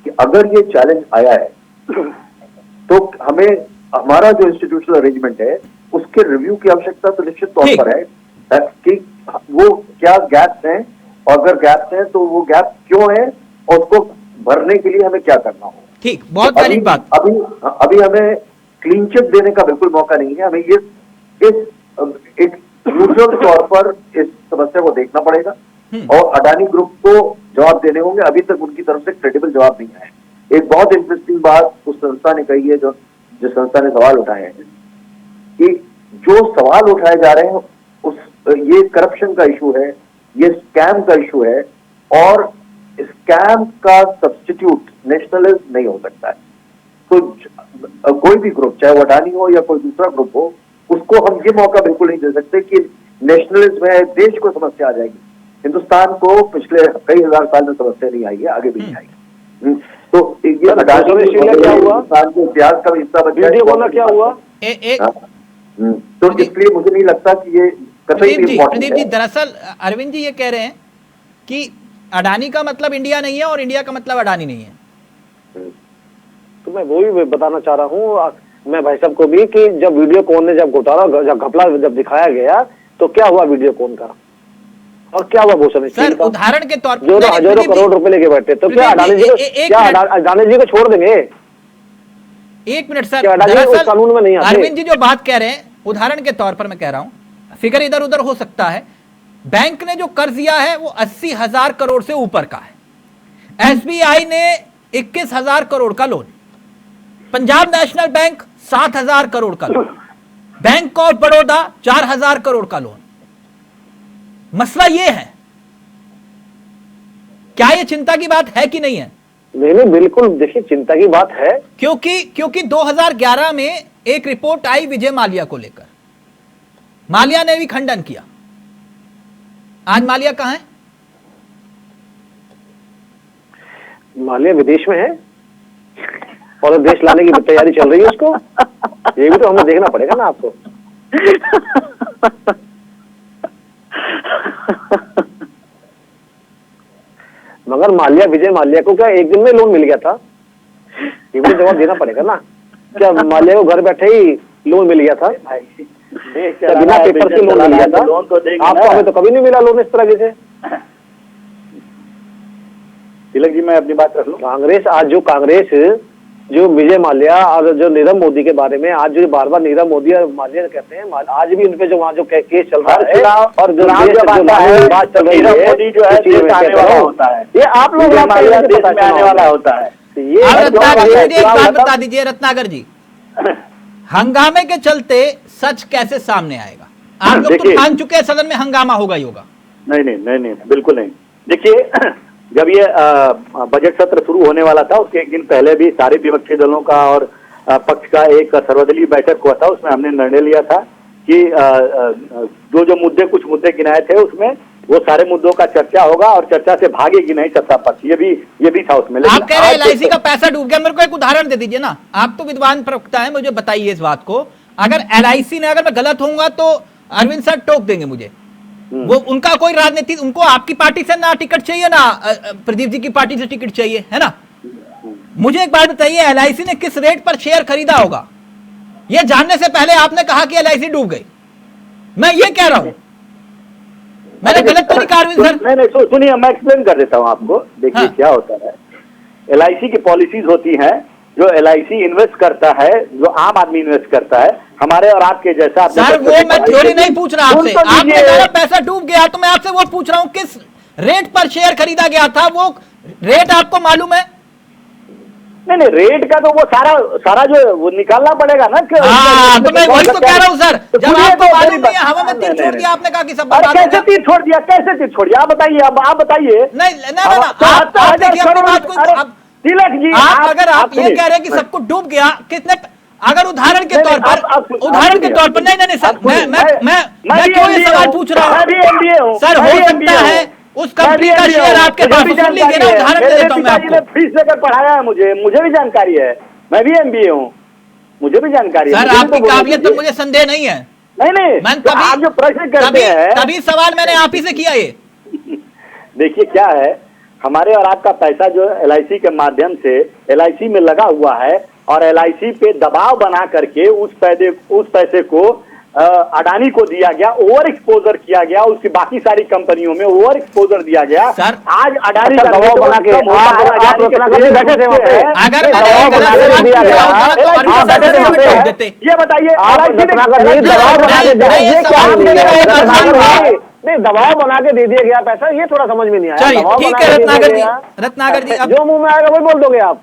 कि अगर ये चैलेंज आया है तो हमें हमारा जो इंस्टीट्यूशनल अरेंजमेंट है उसके रिव्यू की आवश्यकता तो निश्चित तौर पर है कि वो क्या गैप्स हैं, और अगर गैप्स हैं तो वो गैप क्यों है और उसको भरने के लिए हमें क्या करना हो। ठीक, बहुत वैलिड बात। अभी हमें क्लीन चिट देने का बिल्कुल मौका नहीं है, हमें ये एक न्यूट्रल तौर पर इस समस्या को देखना पड़ेगा और अडानी ग्रुप को जवाब देने होंगे। अभी तक उनकी तरफ से क्रेडिबल जवाब नहीं आया। एक बहुत इंटरेस्टिंग बात उस संस्था ने कही है, जो संस्था ने सवाल उठाए हैं, कि जो सवाल उठाए जा रहे हैं ये करप्शन का इशू है, ये स्कैम का इशू है, और स्कैम का सब्स्टिट्यूट नेशनलिज्म नहीं हो सकता है। तो कोई भी ग्रुप, चाहे वो अडानी हो या कोई दूसरा ग्रुप हो, उसको हम ये मौका बिल्कुल नहीं दे सकते कि नेशनलिज्म है, देश को समस्या आ जाएगी। हिंदुस्तान को पिछले कई हजार साल में समस्या नहीं आई है, आगे भी नहीं आएगी। तो ये अडानी क्या हुआ, हिंदुस्तान के इतिहास का हिस्सा बन गया, क्या हुआ। तो इसलिए मुझे नहीं लगता कि ये प्रदीप जी, दरअसल अरविंद जी ये कह रहे हैं कि अडानी का मतलब इंडिया नहीं है और इंडिया का मतलब अडानी नहीं है। तो मैं वही बताना चाह रहा हूँ मैं भाई साहब को भी कि जब वीडियोकॉन ने जब घोटाला, जब घपला जब दिखाया गया तो क्या हुआ वीडियोकॉन का, और क्या हुआ भूषण सर? उदाहरण के तौर पर जो हजारों करोड़ रुपए लेके बैठे, तो क्या अडानी जी को छोड़ देंगे? एक मिनट सर, दरअसल कानून में नहीं आते। अरविंद जी जो बात कह रहे हैं, उदाहरण के तौर पर मैं कह रहा हूं, फिगर इधर उधर हो सकता है। बैंक ने जो कर्ज दिया है वो 80,000 करोड़ से ऊपर का है। एसबीआई ने 21,000 करोड़ का loan, Punjab National Bank 7,000 crore का loan, Bank of Baroda 4,000 crore का लोन। मसला ये है, क्या ये चिंता की बात है कि नहीं है? नहीं, बिल्कुल देखिए चिंता की बात है, क्योंकि 2011 में एक रिपोर्ट आई विजय माल्या को लेकर, माल्या ने भी खंडन किया। आज माल्या कहां है? माल्या विदेश में है और देश लाने की तैयारी चल रही है उसको। ये भी तो हमें देखना पड़ेगा ना आपको। मगर माल्या, विजय माल्या को क्या एक दिन में लोन मिल गया था? ये भी जवाब देना पड़ेगा ना। क्या माल्या को घर बैठे ही लोन मिल गया था? क्या बिना पेपर से लोन मिल गया था? आपको हमें तो कभी नहीं मिला लोन इस तरह से। तिलक जी, मैं अपनी बात कर लूं। कांग्रेस जो विजय माल्या और जो नीरव मोदी के बारे में आज जो बार बार नीरव मोदी और माल्या कहते हैं, आज भी उनपे जो वहाँ जो केस चल रहा है और जो बात चल रही है, मोदी जो है देश आने वाला होता है, ये आप लोग देश में आने वाला होता है। एक बात बता दीजिए रत्नाकर जी, हंगामे के चलते सच कैसे सामने आएगा? आप लोग तो ठान चुके हैं सदन में हंगामा होगा ही होगा। नहीं, बिल्कुल नहीं। देखिए, जब ये बजट सत्र शुरू होने वाला था उसके एक दिन पहले भी सारे विपक्षी दलों का और पक्ष का एक सर्वदलीय बैठक हुआ था। उसमें हमने निर्णय लिया था कि जो कुछ मुद्दे गिनाए थे उसमें वो सारे मुद्दों का चर्चा होगा और चर्चा से भागेगी नहीं सत्ता पक्ष। ये भी था उसमें। आप कह रहे हैं LIC का पैसा डूब गया, मेरे को एक उदाहरण दे दीजिए ना। आप तो विद्वान प्रवक्ता है, मुझे बताइए इस बात को। अगर LIC ने, अगर मैं गलत होऊंगा तो अरविंद सर टोक देंगे मुझे, वो उनका कोई राजनीति, उनको आपकी पार्टी से ना टिकट चाहिए ना प्रदीप जी की पार्टी से टिकट चाहिए, है ना। मुझे एक बात बताइए, एलआईसी ने किस रेट पर शेयर खरीदा होगा, यह जानने से पहले आपने कहा कि एलआईसी डूब गई। मैं ये कह रहा हूं, मैंने गलत तो नहीं कहा अरविंद सर? नहीं, सुनिए मैं एक्सप्लेन कर देता हूं आपको। देखिए क्या होता है, एलआईसी की पॉलिसीज होती हैं, जो एलआईसी इन्वेस्ट करता है, जो आम आदमी इन्वेस्ट करता है, हमारे और आपके जैसा। सर वो मैं थ्योरी नहीं पूछ रहा आपसे, आपने मेरा पैसा डूब गया तो मैं आपसे वो पूछ रहा हूं किस रेट पर शेयर खरीदा गया था, वो रेट आपको मालूम है? नहीं, रेट का तो वो सारा जो वो निकालना पड़ेगा ना। तो मैं वही तो कह रहा हूँ सर, जब आपको मालूम नहीं है, हवा में तीर छोड़ दिया आपने, कहा कि सब बर्बाद हो कैसे गया। तीर छोड़ दिया, कैसे तीर छोड़ दिया, आप बताइए। अब आप बताइए। नहीं आप देखिए अपनी बात को, तिलक जी, अगर आप ये कह रहे हैं कि सब कुछ डूब गया, कितने, अगर उदाहरण के तौर पर नहीं सर, मैं क्यों ये सवाल पूछ रहा हूँ सर, हो सकता है उस कंपनी का शेयर आपके पास, सुन लीजिए ना, उदाहरण दे देता हूं मैं आपको। फीस लेकर पढ़ाया है मुझे भी जानकारी है, मैं भी एमबीए हूँ, मुझे भी जानकारी है। सर आपकी काबिलियत तो मुझे संदेह नहीं है। नहीं, आप जो प्रश्न करते हैं, तभी सवाल मैंने आप ही से किया। ये देखिए क्या है, हमारे और आपका पैसा जो एलआईसी के माध्यम से एलआईसी में लगा हुआ है, और एलआईसी पे दबाव बना करके उस पैसे को अडानी को दिया गया, ओवर एक्सपोजर किया गया, उसकी बाकी सारी कंपनियों में ओवर एक्सपोजर दिया गया। सर आज अडानी का दबाव बना के ये बताइए, नहीं दबाव बना के दे दिया गया पैसा, ये थोड़ा समझ में नहीं आया। चलिए ठीक है रत्नाकर जी, जो मुंह में आएगा वही बोल दोगे आप।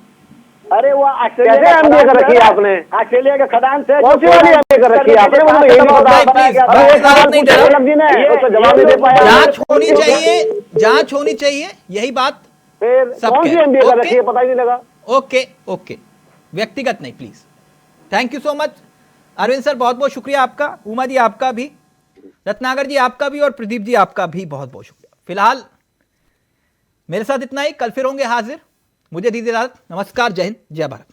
अरे वो कैसे एमबीए कर रखी है आपने? ऑस्ट्रेलिया के खदान से कौन सी वाली एमबीए कर रखी है आपने? मुझे यही नहीं पता। जवाब नहीं दे पाया। जांच होनी चाहिए, यही बात फिर कौन सी एमबीए कर रखी है पता ही नहीं लगा। ओके, व्यक्तिगत नहीं please. Thank you so much Arvind sir, बहुत बहुत शुक्रिया आपका, उमा जी आपका भी, रत्नाकर जी आपका भी, और प्रदीप जी आपका भी बहुत बहुत शुक्रिया। फिलहाल मेरे साथ इतना ही, कल फिर होंगे हाजिर, मुझे दीजिए इजाजत। नमस्कार, जय हिंद, जय भारत।